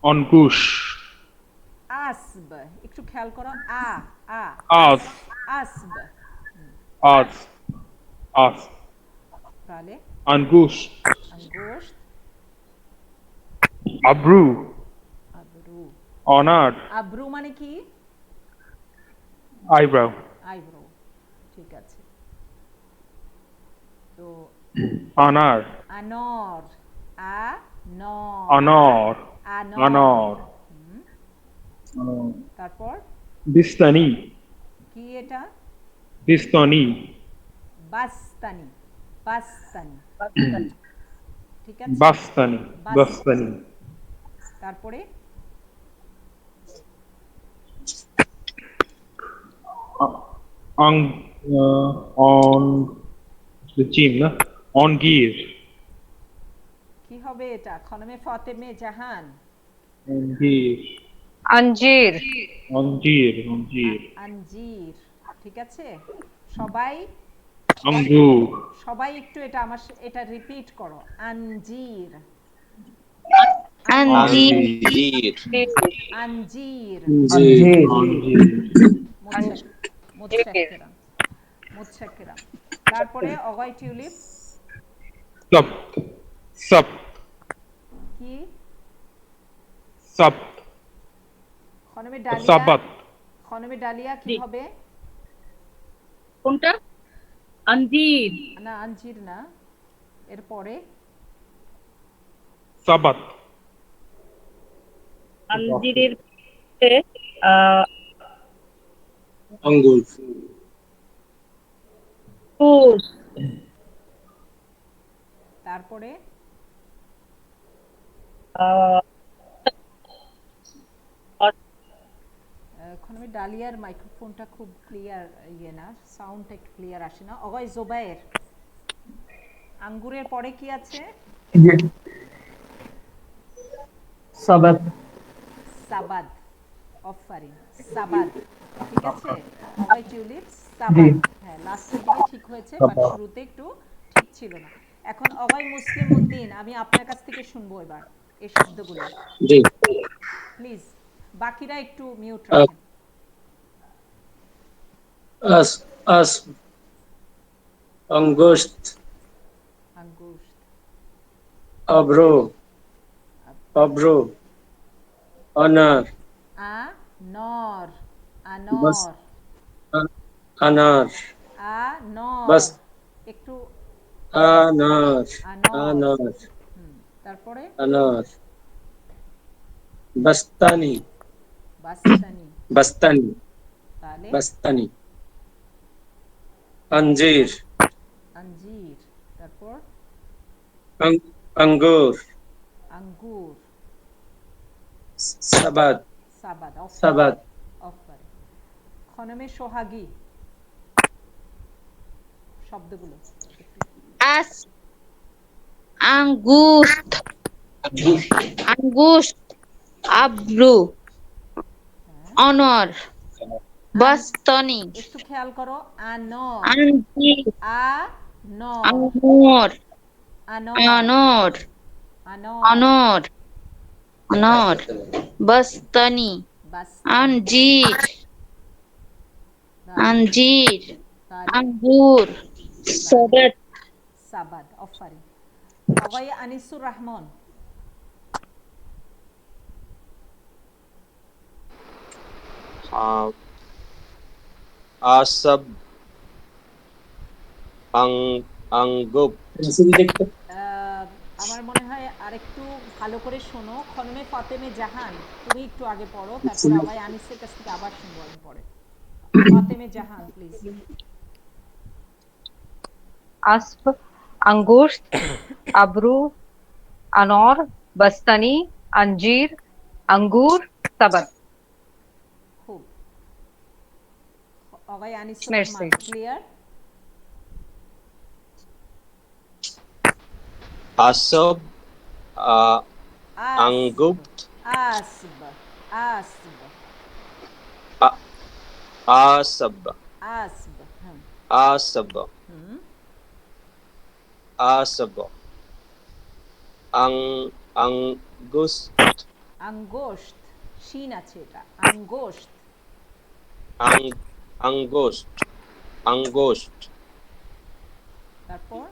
Speaker 2: অঙ্কুশ,
Speaker 1: আসব, একটু খেয়াল করো,
Speaker 2: আস,
Speaker 1: আসব,
Speaker 2: আস, আস,
Speaker 1: তাহলে
Speaker 2: আঙ্কুশ,
Speaker 1: আঙ্গুশত,
Speaker 2: আব্রু,
Speaker 1: আবরু।
Speaker 2: অনার,
Speaker 1: আব্রু মানে কি?
Speaker 2: আইব্রাউ,
Speaker 1: আইব্রো, ঠিক আছে। তো
Speaker 2: অনার,
Speaker 1: আনর,
Speaker 2: অনর,
Speaker 1: আনর,
Speaker 2: অনর,
Speaker 1: তারপর
Speaker 2: বিস্তানি,
Speaker 1: কি এটা?
Speaker 2: বিস্তনি,
Speaker 1: বাস্তানি, বাস্তানি, ঠিক আছে।
Speaker 2: বাস্তানি, বাস্তানি,
Speaker 1: তারপরে
Speaker 2: অন, অন, জিম না, অনগির,
Speaker 1: কি হবে এটা? খনমে ফাতেমে জাহান,
Speaker 2: অনগির,
Speaker 7: আঞ্জির,
Speaker 2: অঞ্জির, অঞ্জির,
Speaker 1: আঞ্জির, ঠিক আছে। সবাই
Speaker 2: Angur.
Speaker 1: সবাই একটু এটা এটা রিপিট করো, আঞ্জির
Speaker 3: আঞ্জির
Speaker 4: আঞ্জির
Speaker 1: আঞ্জির
Speaker 5: জি
Speaker 2: Anjir.
Speaker 1: মুতশাক্কিরা মুতশাক্কিরা। তারপরে অগয় টিউলিপ
Speaker 2: Sabt. Sabt.
Speaker 1: কি?
Speaker 2: Sabt.
Speaker 1: খনমে ডালিয়া,
Speaker 2: Sabat.
Speaker 1: খনমে ডালিয়া কি হবে?
Speaker 3: কোনটা? আঞ্জির
Speaker 1: না আঞ্জির না, এরপরে
Speaker 2: Sabat.
Speaker 3: আঞ্জিরের
Speaker 5: আঙ্গুর
Speaker 3: ফুল,
Speaker 1: তারপরে খনমে ডালিয়ার মাইক্রোফোনটা খুব ক্লিয়ার না, সাউন্ডটা একটু ক্লিয়ার আসে না। অগয় জোবায়ের, আঙ্গুরের পরে কি আছে?
Speaker 6: সাবাত।
Speaker 1: সাবাদ, অফারিং সাবাদ, ঠিক আছে। অগয় টিউলিপ সাবাদ, হ্যাঁ লাস্টের দিকে ঠিক হয়েছে, বাট শুরুতে একটু ঠিক ছিল না। এখন অগয় মুসলিম উদ্দিন, আমি আপনার কাছ থেকে শুনবো এবার এই শব্দগুলো,
Speaker 5: জি
Speaker 1: প্লিজ। বাকিরা একটু মিউট রাখেন।
Speaker 5: আস আস অঙ্গুস্ত
Speaker 1: আঙ্গুশ,
Speaker 5: অব্রো অব্রো অনার
Speaker 1: আ নর,
Speaker 5: বাস
Speaker 1: আনর,
Speaker 5: আনার
Speaker 1: আ নর,
Speaker 5: বাস
Speaker 1: একটু
Speaker 5: আনার
Speaker 1: আনর,
Speaker 5: আনার
Speaker 1: তারপরে
Speaker 5: আনার বস্তানি
Speaker 1: বাস্তানি,
Speaker 5: বস্তানি
Speaker 1: তাহলে
Speaker 5: বস্তানি अंजीर
Speaker 1: আঞ্জির, তারপর
Speaker 5: अंगूर
Speaker 1: আঙ্গুর,
Speaker 5: सबद
Speaker 1: সাবাদ,
Speaker 5: सबद
Speaker 1: অফারে। খনমে সোহাগী, শব্দগুলো
Speaker 3: আস আঙ্গুস্ত আঙ্গুস্ত আব্রু অনর বাস্তনি
Speaker 1: একটু খেয়াল করো, আনর,
Speaker 3: আঞ্জির
Speaker 1: আ নর,
Speaker 3: আনর
Speaker 1: আনর,
Speaker 3: অনর
Speaker 1: আনর,
Speaker 3: অনর অনর বাস্তনি
Speaker 1: বাস্তানি,
Speaker 3: আঞ্জির
Speaker 1: তাহলে
Speaker 3: আঞ্জির
Speaker 1: তাহলে
Speaker 3: আঙ্গুর সবাত
Speaker 1: সাবাদ, অফারিং। অগয় আনিসুর রহমান,
Speaker 4: আসব আঙ্গুব
Speaker 5: पेंसिल देखते
Speaker 1: আমার মনে হয় আরেকটু ভালো করে শোনো। খনমে ফাতেমে জাহান, তুমি একটু আগে পড়ো, তারপর অগয় আনিসের কাছ থেকে আবার শুনবো আমি পরে। ফাতেমে জাহান প্লিজ।
Speaker 8: अस्प अंगूर अबरू अनौर बस्तनी अंजीर अंगूर सबत।
Speaker 1: খুব, অগয় আনিসুর
Speaker 8: Merci.
Speaker 1: রহমান ক্লিয়ার।
Speaker 4: আসব আঙ্গুব
Speaker 1: আসব, আসব,
Speaker 4: আসব
Speaker 1: আসব,
Speaker 4: আসব আসব আঙ্গুস্ত
Speaker 1: আঙ্গোস্ত, শিন আছে এটা, আঙ্গোস্ত,
Speaker 4: আঙ্গুস্ত আঙ্গুস্ত
Speaker 1: তারপর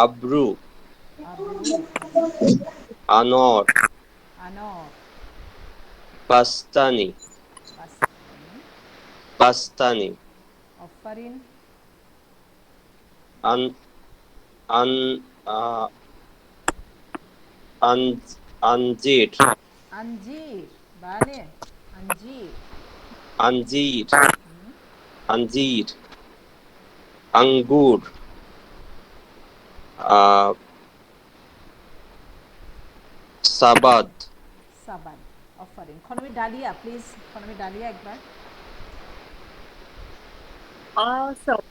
Speaker 4: আব্রু
Speaker 1: আবরু,
Speaker 4: আনর
Speaker 1: আনর,
Speaker 4: বাস্তানি
Speaker 1: বাস্তানি,
Speaker 4: বাস্তানি
Speaker 1: অফারিন,
Speaker 4: আন আন আনজির
Speaker 1: আঞ্জির, বালে আঞ্জির,
Speaker 4: আঞ্জির আঞ্জির আঙ্গুর সাবাদ
Speaker 1: সাবান, অফারিন। খনমে ডালিয়া প্লিজ, খনমে ডালিয়া একবার।
Speaker 3: আসব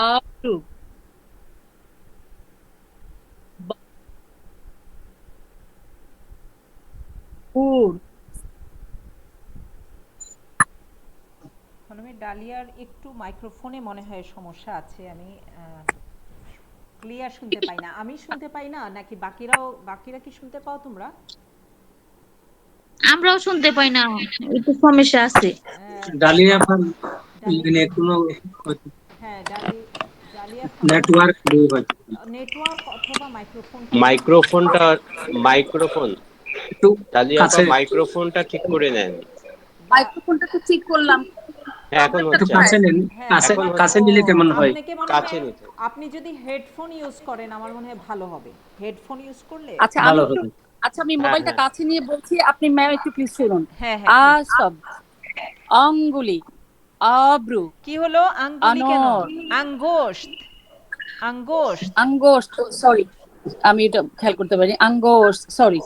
Speaker 3: আব্রু ফুল
Speaker 1: খনমে ডালিয়ার একটু মাইক্রোফোনে মনে হয় সমস্যা আছে, আমি ক্লিয়ার শুনতে পাই না। আমি শুনতে পাই না নাকি বাকিরা কি শুনতে পাও তোমরা?
Speaker 3: আমরাও শুনতে পাই না, একটু সমস্যা আছে।
Speaker 5: ডালিয়া ফান
Speaker 1: ডালিয়া-
Speaker 5: মানে কোনো
Speaker 1: হ্যাঁ ডালিয়া
Speaker 5: নেটওয়ার্ক
Speaker 1: নেটওয়ার্ক অথবা মাইক্রোফোন
Speaker 4: মাইক্রোফোন
Speaker 5: একটু
Speaker 4: ডালিয়া আপা
Speaker 5: কাছে
Speaker 4: মাইক্রোফোনটা ঠিক করে নেন।
Speaker 9: মাইক্রোফোনটা তো ঠিক করলাম,
Speaker 4: হ্যাঁ এখন
Speaker 5: একটু
Speaker 4: হচ্ছে।
Speaker 5: কাছে নেন,
Speaker 1: হ্যাঁ,
Speaker 5: কাছে
Speaker 4: এখন
Speaker 5: কাছে নিলে কেমন হয়?
Speaker 1: আপনাকে মনে
Speaker 4: কাছে
Speaker 1: হয়
Speaker 4: নিতে।
Speaker 1: আপনি যদি হেডফোন ইউজ করেন আমার মনে হয় ভালো হবে। হেডফোন ইউজ করলে
Speaker 9: আচ্ছা
Speaker 5: ভালো হবে।
Speaker 9: আমি
Speaker 4: হ্যাঁ,
Speaker 9: মোবাইলটা
Speaker 4: হ্যাঁ।
Speaker 9: কাছে নিয়ে বলছি, আপনি ম্যাম একটু প্লিজ শুনুন।
Speaker 1: হ্যাঁ হ্যাঁ please।
Speaker 9: আসব, আঙ্গুলি, আব্রু,
Speaker 1: কি হলো আঙ্গুলি কেন?
Speaker 9: আনর,
Speaker 1: আঙ্গোস্ট আঙ্গোস্ট
Speaker 9: আঙ্গোস্ট, সরি আমি এটা খেয়াল করতে পারি, আঙ্গোস্ট, সরি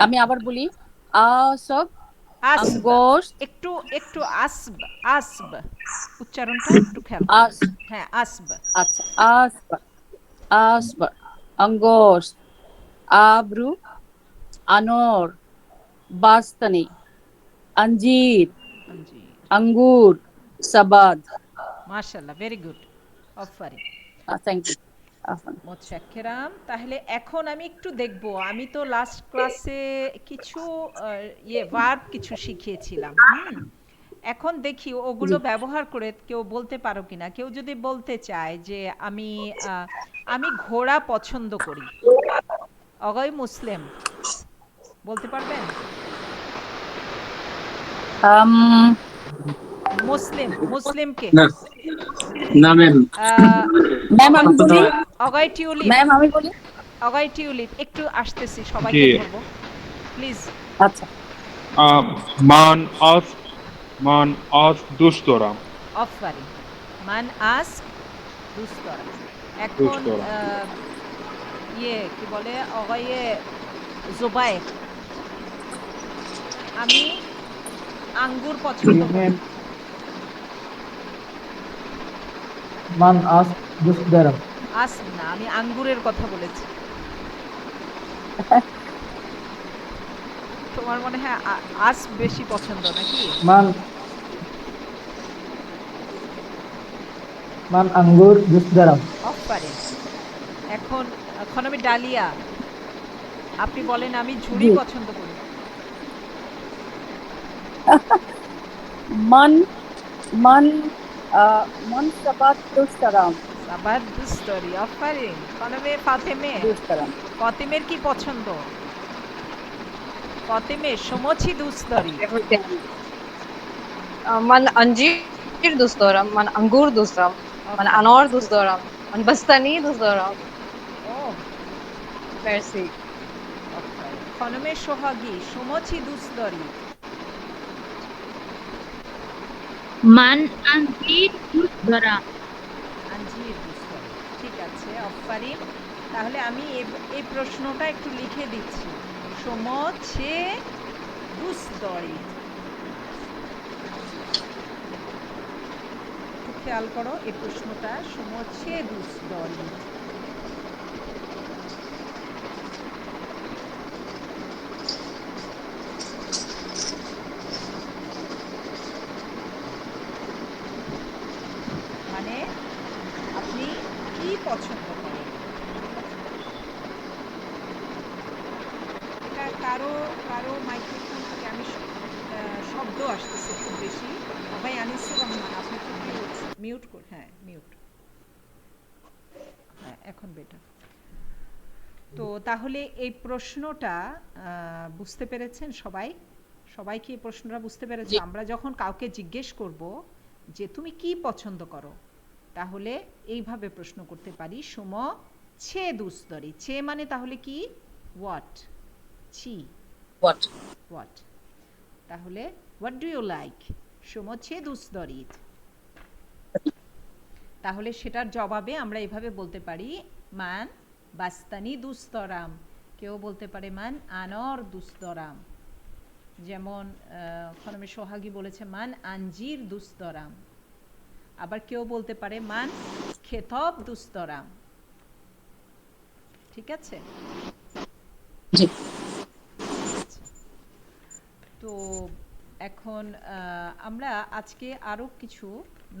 Speaker 9: আমি আবার বলি, আসব,
Speaker 1: আসব,
Speaker 9: আঙ্গোস্ট,
Speaker 1: একটু একটু আসব, আসব উচ্চারণটা একটু খেয়াল করুন।
Speaker 9: আস,
Speaker 1: হ্যাঁ আসব,
Speaker 9: আচ্ছা আসব, আসব, আঙ্গোস্ট, আব্রু, আনর, বাস্তানি, अंजीर,
Speaker 1: জি
Speaker 9: अंगूर, सबाद।
Speaker 1: মাশাআল্লাহ, ভেরি গুড, অফারিং,
Speaker 9: थैंक यू।
Speaker 1: মোতশাক্কিরাম। তাহলে এখন আমি একটু দেখব, আমি তো লাস্ট ক্লাসে কিছু ভার্ব কিছু শিখিয়েছিলাম। এখন দেখি ওগুলো ব্যবহার করে কেউ বলতে পারো কিনা। কেউ যদি বলতে চায় যে আমি ঘোড়া পছন্দ করি, অগয় মুসলিম বলতে পারবেন? মুসলিমকে
Speaker 5: না না ম্যাম,
Speaker 9: मैम আমি বলি,
Speaker 1: অগয় টিউলিপ,
Speaker 9: मैम আমি বলি,
Speaker 1: অগয় টিউলিপ একটু আসতেছি,
Speaker 2: জি।
Speaker 1: সবাইকে বলবো প্লিজ।
Speaker 9: আচ্ছা
Speaker 2: Man ask dost dora.
Speaker 1: Offering, মান আস্ক দুস্তরা। এখন
Speaker 2: দুস্তরা।
Speaker 1: কি বলে অগয়ে জোবায়েক, আমি আঙ্গুর পছন্দ করি।
Speaker 6: মান আস দুসদারাম।
Speaker 1: আসব না, আমি আঙ্গুরের কথা বলেছি। তোমার মনে হয় আস বেশি পছন্দ নাকি?
Speaker 6: মান আঙ্গুর দুসদারাম।
Speaker 1: অফারিং। এখন আমি ডালিয়া, আপনি বলেন আমি ঝুড়ি
Speaker 9: জি।
Speaker 1: পছন্দ করি।
Speaker 9: मन मन मन सबाद दुस्तराम,
Speaker 1: সাবাদ দুস্তরি, অফারিং। খনমে ফাতেমে,
Speaker 9: दुस्तराम।
Speaker 1: ফাতেমের কি পছন্দ? ফাতেমে সমছি দুস্তরি।
Speaker 8: من अंजीर دوست دارم، من انگور دوست دارم، من انار دوست دارم، من بستنی دوست دارم.
Speaker 1: ও
Speaker 8: مرسی.
Speaker 1: খনমে সোহাগী সমছি দুস্তরি।
Speaker 3: মান আনজির দুসরা।
Speaker 1: আঞ্জির দুস্তরি, ঠিক আছে, অফারিং। তাহলে আমি এই প্রশ্নটা একটু লিখে দিচ্ছি, সমছে দুস্তরি। একটু খেয়াল করো এই প্রশ্নটা, সমছে দুস্তরি। মানে আপনি কি পছন্দ করেন? এটা কারো মাইক্রোফোন থেকে আমি শব্দ আসতেছে খুব বেশি। ভাই আনিসুর রহমান, আপনি একটু মিউট কর। হ্যাঁ মিউট, হ্যাঁ এখন বেটার। তো তাহলে এই প্রশ্নটা বুঝতে পেরেছেন সবাই? সবাই কি এই প্রশ্নটা বুঝতে পেরেছো? আমরা যখন কাউকে জিজ্ঞেস করব যে তুমি কি পছন্দ করো, তাহলে এইভাবে প্রশ্ন করতে পারি, সম ছে দুস্তরি। ছে মানে তাহলে কি? হোয়াট, ছি, হোয়াট। তাহলে হোয়াট ডু ইউ লাইক, সম ছে দুস্তরি। তাহলে সেটার জবাবে আমরা এইভাবে বলতে পারি, মান বাস্তানি দুস্তরাম। কেউ বলতে পারে মান আনর দুস্তরাম, যেমন খনমে সোহাগী বলেছে মান আঞ্জির দুস্তরাম। আবার কেউ বলতে পারে মান খেতব দুস্তরাম। ঠিক আছে? তো এখন আমরা আজকে আরো কিছু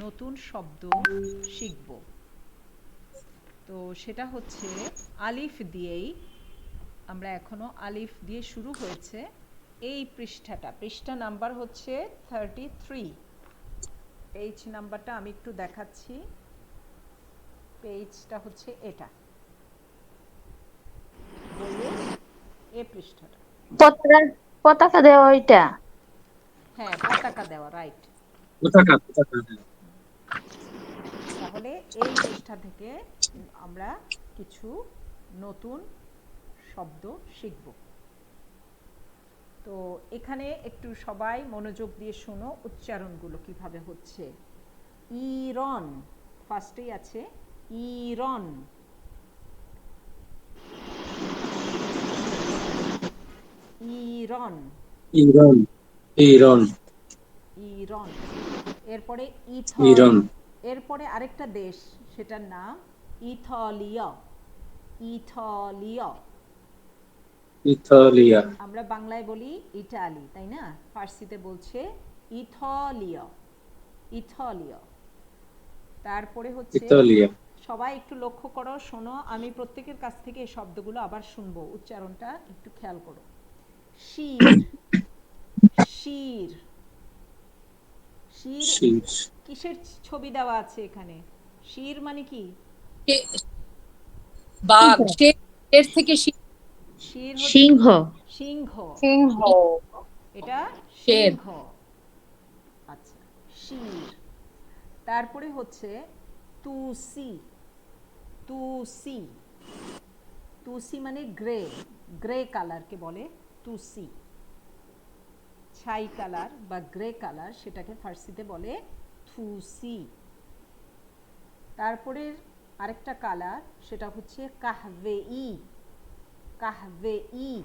Speaker 1: নতুন শব্দ শিখব। তো সেটা হচ্ছে আলিফ দিয়েই, আমরা এখনো আলিফ দিয়ে শুরু হয়েছে এই পৃষ্ঠা নাম্বার হচ্ছে 33। পেজ নাম্বারটা আমি একটু দেখাচ্ছি, পেজটা হচ্ছে এটা, বইয়ের এই পৃষ্ঠাটা।
Speaker 10: পতাকা দেওয়া ওইটা,
Speaker 1: হ্যাঁ পতাকা দেওয়া, রাইট।
Speaker 5: পতাকা।
Speaker 1: তাহলে এই পৃষ্ঠা থেকে আমরা কিছু নতুন শব্দ শিখব। তো এখানে একটু সবাই মনোযোগ দিয়ে শোনো উচ্চারণগুলো কিভাবে হচ্ছে। ইরন ফার্স্টেই আছে, ইরন। Iron
Speaker 5: Iran, Iran,
Speaker 1: Iron. এরপরে
Speaker 5: ইরান,
Speaker 1: এরপরে আরেকটা দেশ, সেটার নাম ইতালিয়া। ইতালিয়া,
Speaker 5: ইতালিয়া,
Speaker 1: আমরা বাংলায় বলি ইটালি, তাই না? ফার্সিতে বলছে ইতালিয়া, ইতালিয়া। তারপরে হচ্ছে,
Speaker 5: ইতালিয়া,
Speaker 1: সবাই একটু লক্ষ্য করো, শোনো, আমি প্রত্যেকের কাছ থেকে এই শব্দগুলো আবার শুনবো, উচ্চারণটা একটু খেয়াল করো। শির, শির, শির
Speaker 5: শির,
Speaker 1: কিসের ছবি দেওয়া আছে এখানে? শির মানে কি?
Speaker 9: বাঘ, এর থেকে
Speaker 1: শির
Speaker 10: সিংহ,
Speaker 1: সিংহ,
Speaker 8: সিংহ,
Speaker 1: এটা
Speaker 9: শের।
Speaker 1: সিংহ। আচ্ছা, শির। তারপরে হচ্ছে তুসি, তুসি, তুসি মানে গ্রে, গ্রে কালারকে বলে তুসি। ছাই কালার বা গ্রে কালার, সেটাকে ফার্সিতে বলে থুসি। তারপরে আরেকটা কালার, সেটা হচ্ছে কাহভেই, কাহভেই,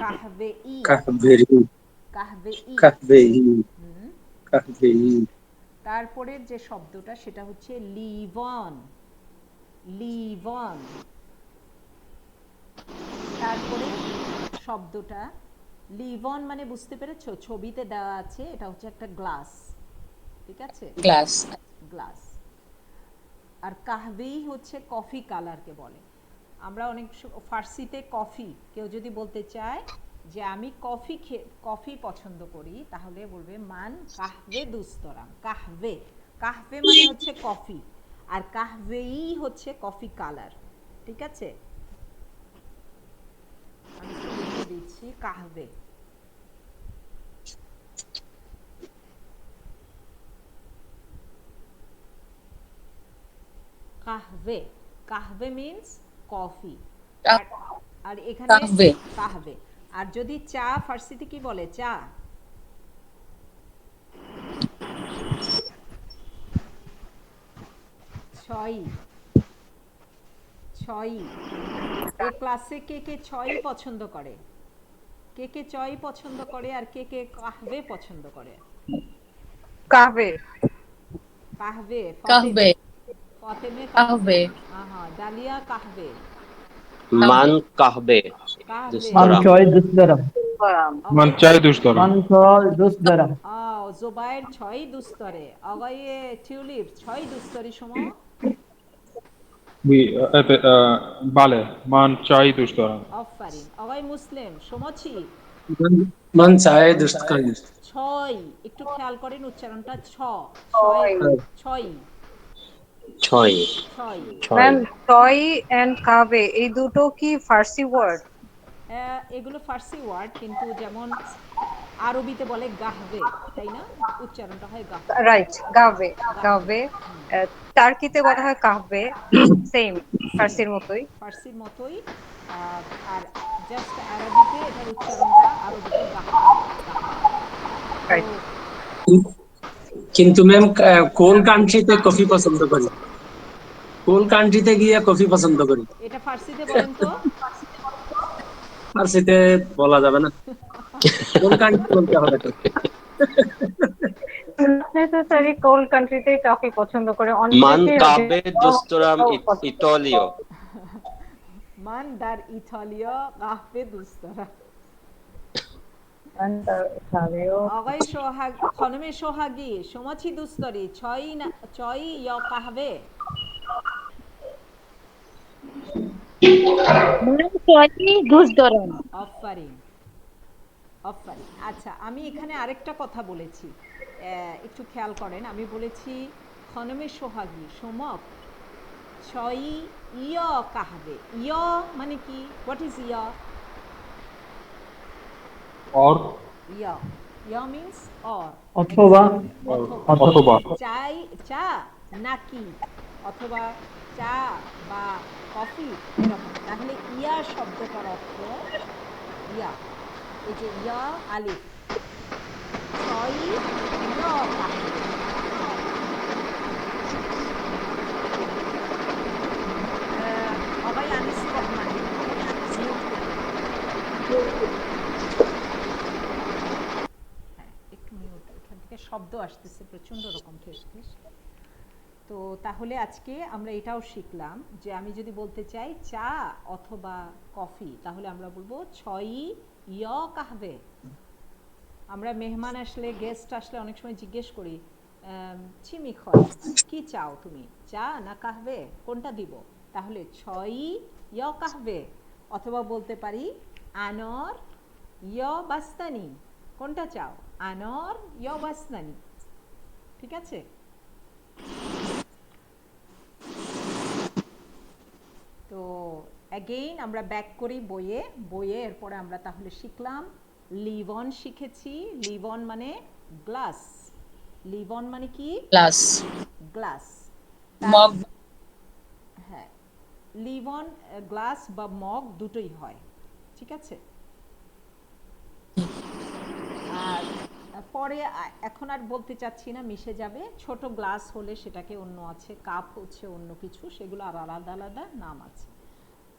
Speaker 1: কাহভেই,
Speaker 5: কাহভেরি,
Speaker 1: কাহভেই,
Speaker 5: কাহভেই, কাহভেই।
Speaker 1: তারপরের যে শব্দটা সেটা হচ্ছে লিভন, লিভন। তারপরে শব্দটা লিভন মানে বুঝতে পেরেছো? ছবিতে দেওয়া আছে, এটা হচ্ছে একটা গ্লাস, ঠিক আছে?
Speaker 9: গ্লাস।
Speaker 1: গ্লাস। আর কাহভেই হচ্ছে কফি কালারকে বলে। আমরা অনেক ফার্সিতে কফি, কেউ যদি বলতে চায় যে আমি কফি পছন্দ করি, তাহলে বলবে মান কাহভে দুস্তরাম। কাহভে, কাহভে মানে হচ্ছে কফি, আর কাহভেই হচ্ছে কফি কালার, ঠিক আছে? আমি একটু লিখে দিচ্ছি, কাহভে। কাহভে, কাহভে মিন্স কফি। আর এখানে কাহভে। আর যদি চা, ফার্সিতে কি বলে চা? ছয়, ছয়। এই ক্লাসে কে কে ছয় পছন্দ করে? কে কে ছয় পছন্দ করে আর কে কে কাহভে পছন্দ করে?
Speaker 8: কাহবে,
Speaker 1: কাহভে,
Speaker 9: কাহবে,
Speaker 1: ফাতেমে
Speaker 9: কাহবে,
Speaker 1: ডালিয়া কাহভে,
Speaker 4: মান কাহবে,
Speaker 1: কাহভে।
Speaker 6: মান
Speaker 4: দুস্তরাম।
Speaker 6: ছয় দুস্তরাম,
Speaker 2: মান চাই দুস্তরাম।
Speaker 6: মান ছয় দুস্তরাম।
Speaker 1: জোবাইর ছয় দুস্তরে, অগয়ে টিউলিপ ছয় দুস্তরি সময়।
Speaker 2: বালে মান চাই দুস্তরাম।
Speaker 1: অফারিন, অগয় মুসলিম সমছি
Speaker 5: মান চায় দুস্তকানি।
Speaker 1: ছয়, একটু খেয়াল করেন উচ্চারণটা, ছয়, ছয়,
Speaker 4: ছয়,
Speaker 1: ছয়।
Speaker 4: ছয়।
Speaker 8: ম্যাম টয় এন্ড কাহবে এই দুটো কি ফার্সি ওয়ার্ড?
Speaker 1: এগুলো ফার্সি ওয়ার্ড, কিন্তু যেমন আরবিতে বলে গাহবে, তাই না? উচ্চারণটা হয় গাহবে,
Speaker 8: রাইট, গাহবে, গাহবে। টার্কিতে বলা হয় কাহবে, সেম ফার্সির মতোই।
Speaker 1: ফার্সির মতোই। আর জাস্ট আরবিতে এটার উচ্চারণটা আরবিতে গাহবে,
Speaker 8: রাইট।
Speaker 5: কিন্তু ম্যাম কোন কান্ট্রিতে কফি পছন্দ করি? কোন কান্ট্রিতে গিয়ে কফি পছন্দ করি?
Speaker 1: এটা ফার্সিতে বলেন তো।
Speaker 5: ফার্সিতে বলা যাবে না, কোন কান্ট্রি বলতে হবে তো।
Speaker 8: নেসেসারি কোন কান্ট্রিতে কফি পছন্দ করে?
Speaker 4: মান কাহবে দুস্তরাম ইতালিয়।
Speaker 1: মান দার ইতালিয়া কাহবে দুস্তরা। آقای خانم شوهگی شما چی دوست داری؟ چای یا قهوه؟
Speaker 10: من چای دوست دارم
Speaker 1: آفرین آফারিন। আচ্ছা আমি এখানে আরেকটা কথা বলেছি, একটু খেয়াল করেন। আমি বলেছি খনমে সোহাগী সমক ছয়ই ইয় কাহবে। ইয় মানে কি? হোয়াট ইজ ইয়?
Speaker 2: और
Speaker 1: ইয় ইয় মিন্স অর,
Speaker 6: অথবা
Speaker 2: অথবা
Speaker 1: চাই চা নাকি, অথবা চা বা কফি এরকম। তাহলে ইয়া শব্দটার অর্থ ইয়া, এই যে ইয়া আলিফ, ছয়ই ইয় কাহবে। অবাই আনিস রহমান একটু মিউট, এখান থেকে শব্দ আসতেছে প্রচন্ড রকম ঠেস। তো তাহলে আজকে আমরা এটাও শিখলাম যে আমি যদি বলতে চাই চা অথবা কফি, তাহলে আমরা বলবো ছয়ই ইয় কাহবে। আমরা মেহমান আসলে, গেস্ট আসলে অনেক সময় জিজ্ঞেস করি চিমি খয়, কি চাও তুমি, চা না কাহবে, কোনটা দিব? তাহলে ছয়ই ইয় কাহবে। অথবা বলতে পারি আনর ইয় বাস্তানি, কোনটা চাও, আনর ইয় বাস্তানি। ঠিক আছে? তো অ্যাগেইন আমরা ব্যাক করি বইয়ে এরপরে আমরা তাহলে শিখলাম লিভন শিখেছি। লিভন মানে গ্লাস। লিভন মানে কি?
Speaker 9: Plus
Speaker 1: glass.
Speaker 9: মগ।
Speaker 1: হ্যাঁ, লিভন গ্লাস বা মগ দুটোই হয়। ঠিক আছে? আর পরে এখন আর বলতে চাচ্ছি না, মিশে যাবে। ছোট গ্লাস হলে সেটাকে অন্য আছে, কাপ হচ্ছে অন্য কিছু, সেগুলো আর আলাদা আলাদা নাম আছে।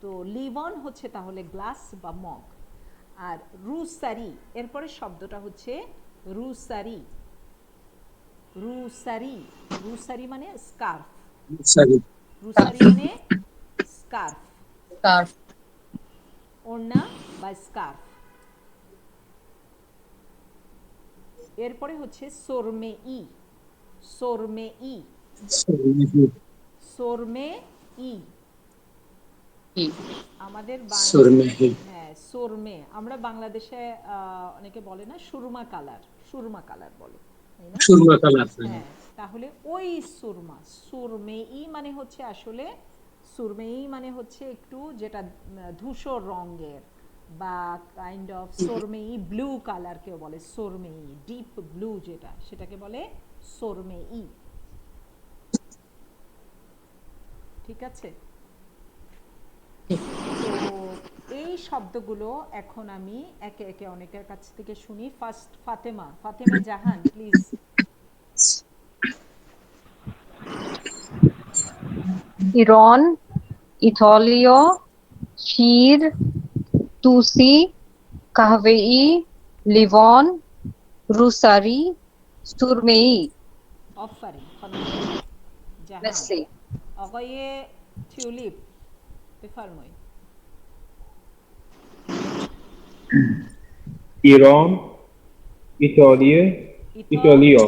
Speaker 1: তো লিভন হচ্ছে তাহলে গ্লাস বা মগ। আর রুসারি, এরপরে শব্দটা হচ্ছে রুসারি। রুসারি, রুসারি মানে স্কার্ফ। রুসারি মানে স্কার্ফ,
Speaker 9: স্কার্ফ,
Speaker 1: ওড়না বা স্কার্ফ। এরপরে হচ্ছে সোরমে ই। সোরমে ই, সোরমে ই আমাদের হ্যাঁ সোরমে। আমরা বাংলাদেশে অনেকে বলে না সুরমা কালার, সুরমা কালার বলে,
Speaker 5: সুরমা কালার।
Speaker 1: হ্যাঁ, তাহলে ওই সুরমা। সুরমে ই মানে হচ্ছে আসলে, সুরমে ই মানে হচ্ছে একটু যেটা ধূসর রঙের বা কাইন্ড অফ সোরমেই ব্লু কালার কেউ বলে। সোরমেই ডিপ ব্লু যেটা, সেটাকে বলে সোরমেই। ঠিক আছে? তো এই শব্দগুলো এখন আমি একে একে অনেকের কাছ থেকে শুনি। First Fatema, Fatema Jahan please.
Speaker 8: ইরন, ইথলিও, শির, তুসি, কাহভেই, লিভন, রুসারি, সুরমেই।
Speaker 1: آفرین خانم جهان.
Speaker 8: مرسی.
Speaker 1: آقای تیولیپ بفرمایید.
Speaker 2: ایران، ایتالیا، ایتالیا،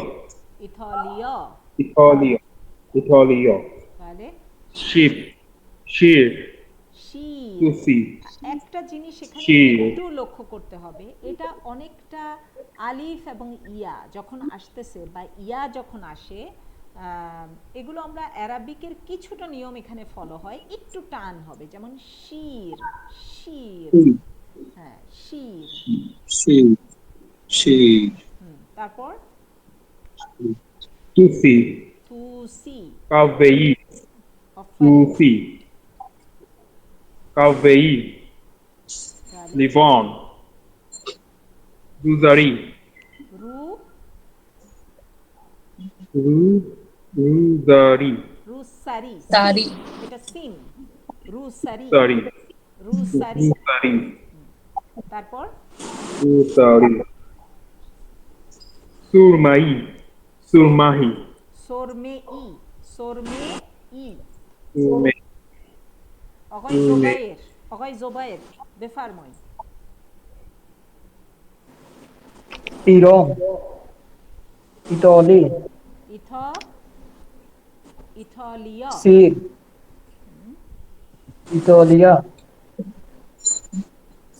Speaker 1: ایتالیا،
Speaker 2: ایتالیا، ایتالیا،
Speaker 1: بله.
Speaker 2: شیر، شیر،
Speaker 1: শির।
Speaker 2: তুসি,
Speaker 1: একটা জিনিস এখানে
Speaker 2: শির।
Speaker 1: একটু লক্ষ্য করতে হবে, এটা অনেকটা আলিফ এবং ইয়া যখন আসতেছে বা ইয়া যখন আসে, এগুলো আমরা অ্যারাবিকের কিছুটা নিয়ম এখানে ফলো হয়, একটু টান হবে। যেমন শির, শির, হ্যাঁ শির,
Speaker 5: শির, শির।
Speaker 1: তারপর
Speaker 2: তুসি,
Speaker 1: তুসি,
Speaker 2: কাভেই, তুসি, কাভেই, লিভন, রুজারি, রুজারি,
Speaker 1: রুসারি,
Speaker 9: সারি,
Speaker 1: এটা সিন, রুসারি,
Speaker 2: সারি,
Speaker 1: রুসারি,
Speaker 2: রুসারি,
Speaker 1: তারপর
Speaker 2: রুসারি, সুরমাই, সুরমাহি,
Speaker 1: সোরমে ই, সোরমে ই।
Speaker 2: সুরমে,
Speaker 1: آقای زبیر، آقای زبیر بفرمایید.
Speaker 6: ইরম, ইতালি,
Speaker 1: ইথ ইথলিয়া
Speaker 6: সির, ইতালিয়া,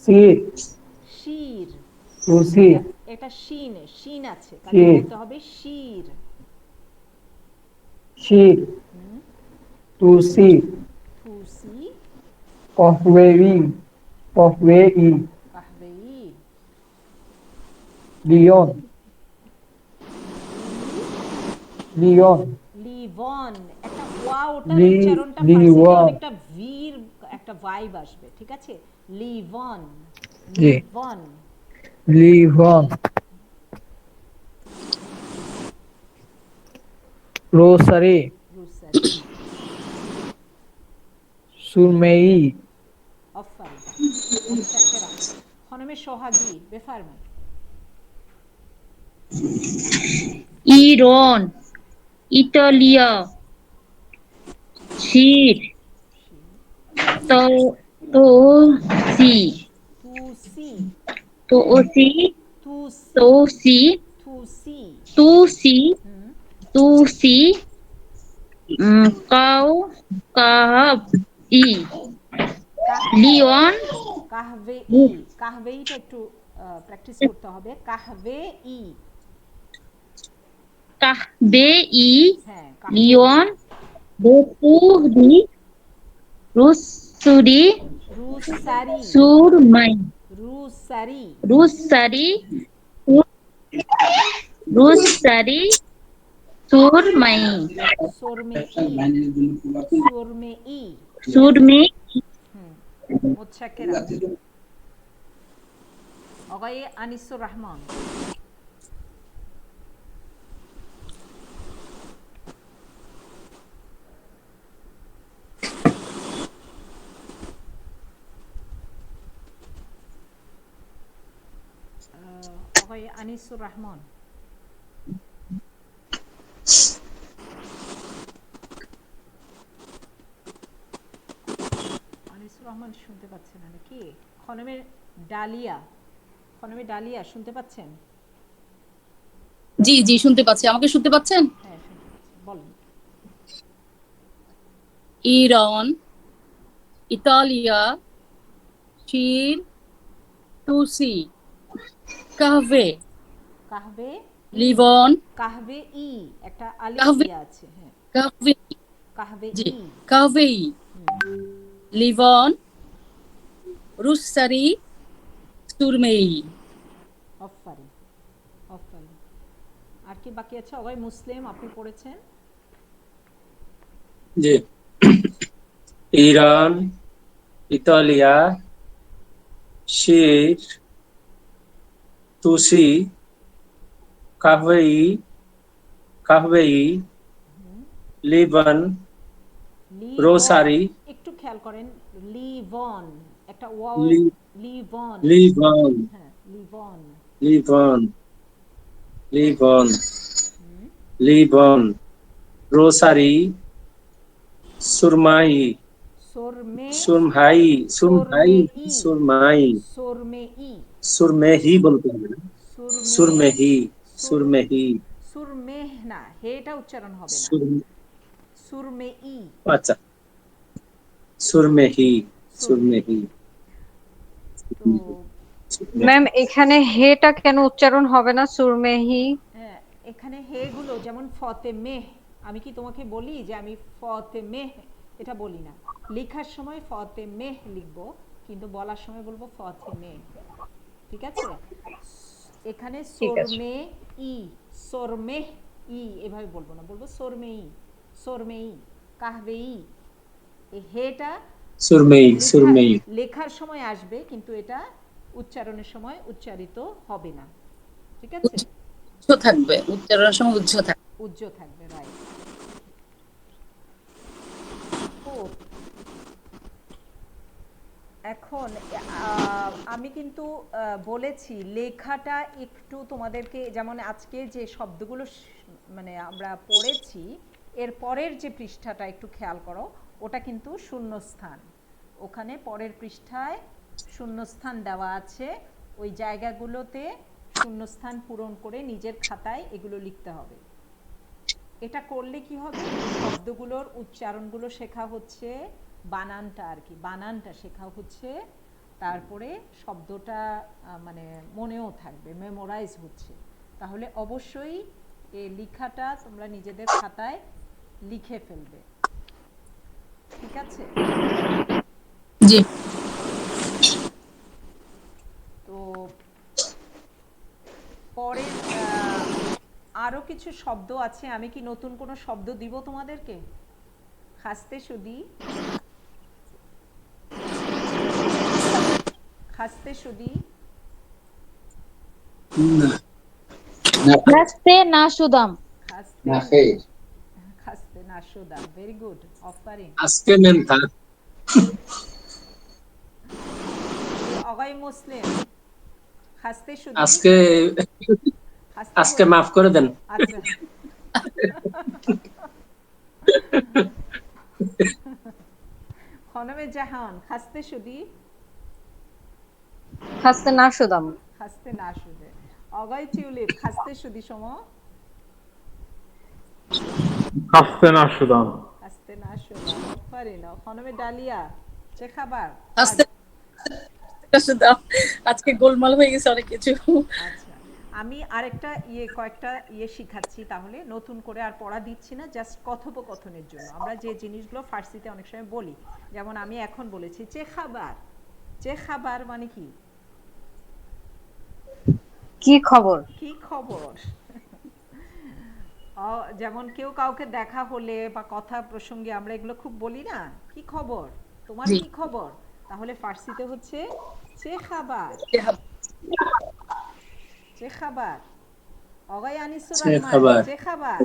Speaker 6: সির,
Speaker 1: শির
Speaker 6: রুসি,
Speaker 1: এটা শিন শিন আছে কাজে
Speaker 6: শির।
Speaker 1: বলতে হবে শির
Speaker 6: শির, তুসি,
Speaker 1: তুসি
Speaker 6: কহওয়েই, কহওয়েই,
Speaker 1: কাহবেই
Speaker 6: লিওন, লিওন,
Speaker 1: লিভন একটা ওয়া ওটার
Speaker 6: লি
Speaker 1: উচ্চারণটা
Speaker 6: লিওয়ান।
Speaker 1: ফার্সিতে অনেকটা ভির একটা ভাইব আসবে ঠিক আছে লিভন
Speaker 6: জি।
Speaker 1: লিভন
Speaker 6: লিভন, রোসারি,
Speaker 1: রুসারি
Speaker 6: সুরমেই,
Speaker 1: অফারি متشكرة خانم সোহাগী بفرمایید
Speaker 10: ইরান, ইতালিয়া, শির, তো তোসি,
Speaker 1: তুসি
Speaker 10: তোসি,
Speaker 1: তুসি
Speaker 10: তোসি,
Speaker 1: তুসি
Speaker 10: তুসি, তুসি, কাউ, কাহাব, ই, লিওন,
Speaker 1: কাহভে ই কাহভেইটা একটু প্র্যাকটিস করতে হবে কাহভে ই
Speaker 10: কাহবে, ই,
Speaker 1: হ্যাঁ
Speaker 10: লিওন, রসুরি, রুসুরি,
Speaker 1: রুসারি
Speaker 10: সুরমাই,
Speaker 1: রুসারি
Speaker 10: রুসারি, রুসারি, সুরমাই,
Speaker 1: সোরমে ই সোরমে ই
Speaker 10: সুরমি,
Speaker 1: متشكرة آقای انیس‌الرحمن রহমান آقای انیس‌الرحمن রহমান শুনতে পাচ্ছেন না নাকি খনমের ডালিয়া শুনতে পাচ্ছেন
Speaker 9: জি জি শুনতে পাচ্ছি, আমাকে শুনতে পাচ্ছেন?
Speaker 1: হ্যাঁ শুনতে পাচ্ছি বলুন
Speaker 9: ইরান, ইতালিয়া, শির, তুসি, কাহভে, লিভন,
Speaker 1: কাহভে ই একটা আলিফ
Speaker 9: কাহভে,
Speaker 1: দিয়া আছে হ্যাঁ
Speaker 9: কাহভে,
Speaker 1: কাহভে
Speaker 9: জি
Speaker 1: ই
Speaker 9: কাহভেই, লিভন, রুসারি, সুরমেই।
Speaker 1: অফারি আর কি বাকি আছে অগয় মুসলিম আপনি পড়েছেন
Speaker 5: জি ইরান, ইতালিয়া, শির, তুসি, কাহওয়েই, লিবন, রোসারি,
Speaker 1: একটু খেয়াল করেন লিভন একটা ওয়াও লিভন
Speaker 5: লিবন,
Speaker 1: হ্যাঁ লিভন
Speaker 5: লিবন, লিবন, লিবন, রোসারি, সুরমাই, সুরমাই, সুরমাই, সুরমাই, সুরমেহি বলতে হবে না সুরমেহি, সুরমেহি,
Speaker 1: সুরমেহ না হেটা উচ্চারণ হবে না সুরমেই
Speaker 5: আচ্ছা সুরমেহি, সুরমেহি।
Speaker 8: ম্যাম এখানে হেটা কেন উচ্চারণ হবে না সুরমেহি?
Speaker 1: হ্যাঁ এখানে হে গুলো যেমন ফতেমেহ আমি কি তোমাকে বলি যে আমি ফতেমেহ এটা বলি না লেখার সময় ফতেমেহ লিখব কিন্তু বলার সময় বলবো ফতেমেহ ঠিক আছে এখানে সোরমেহ ই এভাবে বলবো না বলবো সোরমেই কাহবেই এই হেটা সুরমেই লেখার সময় আসবে কিন্তু এটা উচ্চারণের সময় উচ্চারিত হবে না ঠিক আছে
Speaker 9: উজ্জ থাকবে, উচ্চারণের সময় উজ্জ
Speaker 1: থাকবে রাইট এখন আমি কিন্তু বলেছি লেখাটা একটু তোমাদেরকে যেমন আজকে যে শব্দগুলো মানে আমরা পড়েছি এর পরের যে পৃষ্ঠাটা একটু খেয়াল করো ওটা কিন্তু শূন্যস্থান ওখানে পরের পৃষ্ঠায় শূন্যস্থান দেওয়া আছে ওই জায়গাগুলোতে শূন্যস্থান পূরণ করে নিজের খাতায় এগুলো লিখতে হবে। এটা করলে কি হবে, শব্দগুলোর উচ্চারণগুলো শেখা হচ্ছে, বানানটা আর কি, বানানটা শেখা হচ্ছে, তারপরে শব্দটা মানে মনেও থাকবে, মেমোরাইজ হচ্ছে। তাহলে অবশ্যই এই লেখাটা তোমরা নিজেদের খাতায় লিখে ফেলবে, ঠিক আছে?
Speaker 9: জি।
Speaker 1: তো পরে আরো কিছু শব্দ আছে, আমি কি নতুন কোনো শব্দ দিব তোমাদেরকে? খাস্তে শুদি, খাস্তে শুদি,
Speaker 10: খাস্তে নাশুদাম।
Speaker 1: খাস্তে নাশুদাম, ভেরি গুড, অফারিং।
Speaker 5: আজকে মেন থা
Speaker 1: অগাই মুসলিম, খাস্তে শুদি,
Speaker 5: আজকে আজকে মাফ করে দেন।
Speaker 1: আচ্ছা। খনমে জাহান, খাস্তে শুদি,
Speaker 8: খাস্তে নাশুদাম।
Speaker 1: খাস্তে নাশুদে। অগাই টিউলিপ, খাস্তে শুদি সম,
Speaker 2: খাস্তে নাশুদাম।
Speaker 1: খাস্তে নাশুদাম, অফারিং। খনমে ডালিয়া, চে খাবার।
Speaker 9: আস্তে নাশুদাম, আজকে গোলমাল হয়ে গেছে অনেক কিছু।
Speaker 1: আচ্ছা, আমি আরেকটা কয়েকটা শিখাচ্ছি, তাহলে নতুন করে আর পড়া দিচ্ছি না, জাস্ট কথোপকথনের জন্য। আমরা যে জিনিসগুলো ফার্সিতে অনেক সময় বলি, যেমন আমি এখন বলেছি চে খাবার। চে খাবার মানে কি?
Speaker 8: কি খবর?
Speaker 1: কি খবর। যেমন কেউ কাউকে দেখা হলে বা কথা প্রসঙ্গে আমরা এগুলো খুব বলি না, কি খবর, তোমার কি খবর? তাহলে ফার্সিতে হচ্ছে চে খাবার। চে খাবার। অগাই আনিসুর রহমান, চে খাবার।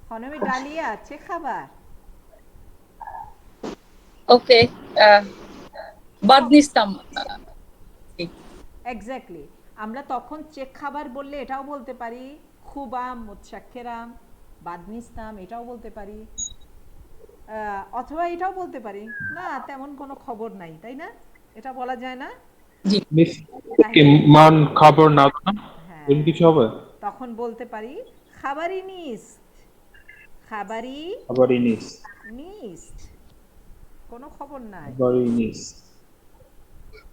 Speaker 1: খনমে ডালিয়া, চে খাবার।
Speaker 9: ওকে, বাদনিস্তাম।
Speaker 1: এক্স্যাক্টলি। আমরা তখন চেক খাবার বললে এটাও বলতে পারি খুবাম, মুতশাক্কেরাম, বাদনিস্তাম, এটাও বলতে পারি, অথবা এটাও বলতে পারি না তেমন কোনো খবর নাই, তাই না? এটা বলা যায় না?
Speaker 2: মিস মান খবর না, এমন কিছু হবে?
Speaker 1: তখন বলতে পারি খাবারি নিস্ত। খাবারি
Speaker 2: নিস্ত,
Speaker 1: নিস্ত, কোনো খবর নাই।
Speaker 2: খাবারি নিস্ত।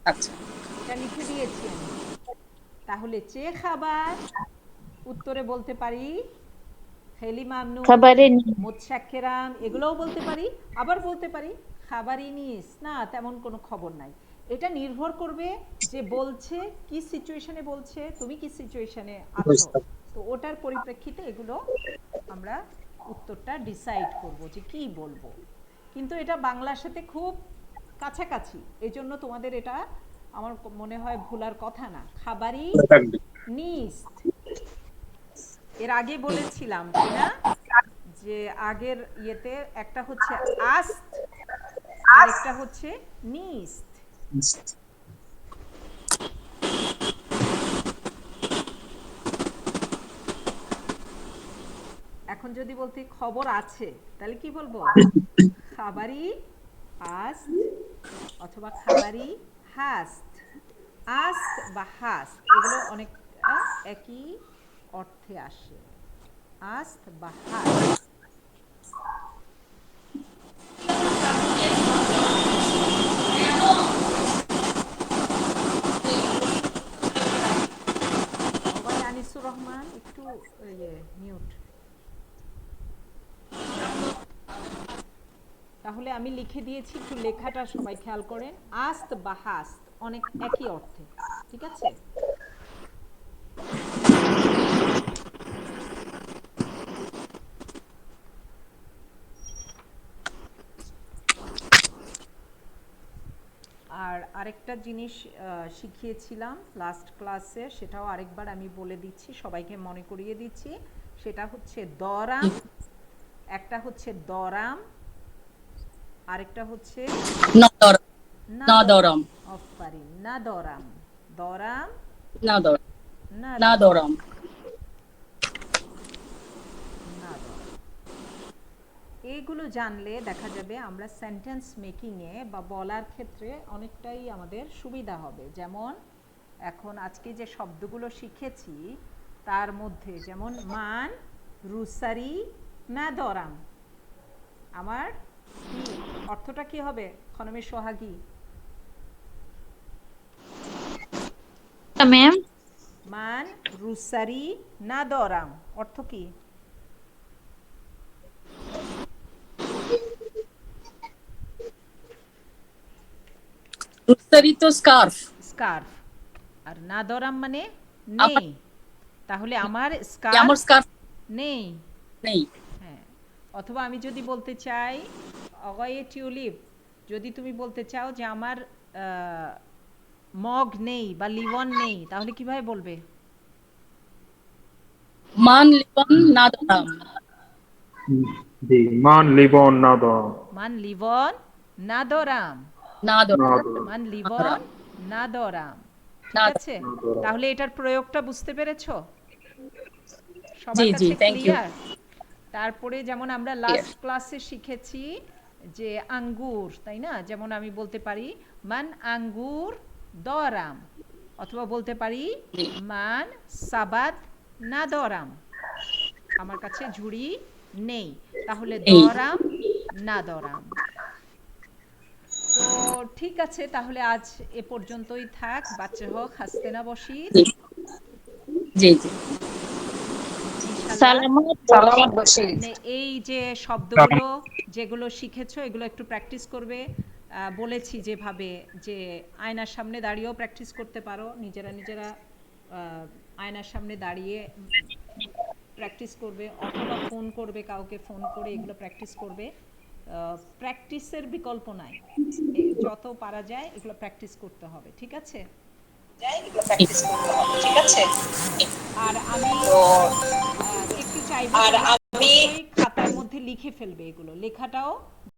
Speaker 9: আচ্ছা,
Speaker 1: এটা লিখে দিয়েছি আমি। তাহলে চে খাবার উত্তরে বলতে পারি খেলি মামনু, মুতশাক্কিরাম, এগুলোও বলতে পারি। আবার বলতে পারি খাবারি নিস, না তেমন কোনো খবর নাই। এটা নির্ভর করবে যে বলছে কি সিচুয়েশনে বলছে, তুমি কি সিচুয়েশনে আছো, তো ওটার পরিপ্রেক্ষিতে এগুলো আমরা উত্তরটা ডিসাইড করব যে কি বলবো। কিন্তু এটা বাংলার সাথে খুব কাছাকাছি, এই জন্য তোমাদের এটা আমার মনে হয় ভুলার কথা না। খাবারি নিস্ত, এর আগে বলেছিলাম তাই না, যে আগের ইয়েতে একটা হচ্ছে আস্ত আর একটা হচ্ছে নিস্ত। এখন যদি বলতে খবর আছে, তাহলে কি বলবো? খাবারি আস্ত অথবা খাবারি হাস্ত। আস্ত বা হাস্ত এগুলো অনেক একই অর্থে আসে, আস্ত বা হাস্ত। আনিসুর রহমান একটু মিউট। তাহলে আমি লিখে দিয়েছি, একটু লেখাটা সবাই খেয়াল করেন। আস্ত বা হাস্ত অনেক একই অর্থে, ঠিক আছে? আর আরেকটা জিনিস শিখিয়েছিলাম লাস্ট ক্লাসে, সেটাও আরেকবার আমি বলে দিচ্ছি, সবাইকে মনে করিয়ে দিচ্ছি। সেটা হচ্ছে দরাম, একটা হচ্ছে দরাম, আরেকটা হচ্ছে নাদরাম। অফারিং, নাদরাম। দরাম, নাদরাম। এইগুলো জানলে দেখা যাবে আমরা সেন্টেন্স মেকিংয়ে বা বলার ক্ষেত্রে অনেকটাই আমাদের সুবিধা হবে। যেমন এখন আজকে যে শব্দগুলো শিখেছি তার মধ্যে যেমন মান রুসারি ম্যাদরাম, আমার কি অর্থটা কি হবে খনমের সোহাগী?
Speaker 10: ম্যাম
Speaker 1: মান রুসারি নাদরাম অর্থ কি?
Speaker 9: রুস্তারি তো স্কার্ফ।
Speaker 1: স্কার্ফ। আর নাদরাম মানে নেই, তাহলে আমার
Speaker 9: আমার স্কার্ফ
Speaker 1: নেই
Speaker 9: নেই।
Speaker 1: হ্যাঁ, অথবা আমি যদি বলতে চাই অগয়ে টিউলিপ, যদি তুমি বলতে চাও যে আমার মগ নেই বা লিভন নেই, তাহলে কিভাবে বলবে?
Speaker 9: মান লিবন নাদরাম।
Speaker 2: জি, মান লিবন নাদরাম।
Speaker 1: মান লিবন নাদরাম। মান লিবন নাদরাম। ঠিক আছে, তাহলে এটার প্রয়োগটা বুঝতে পেরেছো? সবার কাছে ক্লিয়ার? তারপরে যেমন আমরা লাস্ট ক্লাসে শিখেছি যে আঙ্গুর, তাই না? যেমন আমি বলতে পারি মান আঙ্গুর দরাম, অথবা বলতে পারি মান সাবাত না দরাম, আমার কাছে ঝুড়ি নেই, তাহলে দরাম না দরাম। তো ঠিক আছে, তাহলে আজ এ পর্যন্তই থাক। বাচ্চা হোক, হাসতে না বসি।
Speaker 9: জি জি,
Speaker 10: সালামাত বসির।
Speaker 1: এই যে শব্দগুলো যেগুলো শিখেছো এগুলো একটু প্র্যাকটিস করবে। বলেছি যেভাবে, যে আয়নার সামনে দাঁড়িয়েও প্র্যাকটিস করতে পারো, নিজেরা নিজেরা আয়নার সামনে দাঁড়িয়ে প্র্যাকটিস করবে, অথবা ফোন করবে, কাউকে ফোন করে এগুলো প্র্যাকটিস করবে। প্র্যাকটিসের বিকল্প নাই, যত পারা যায় এগুলো প্র্যাকটিস করতে হবে। ঠিক আছে? আর আমি একটু চাইবো খাতার মধ্যে লিখে ফেলবে, এগুলো লেখাটাও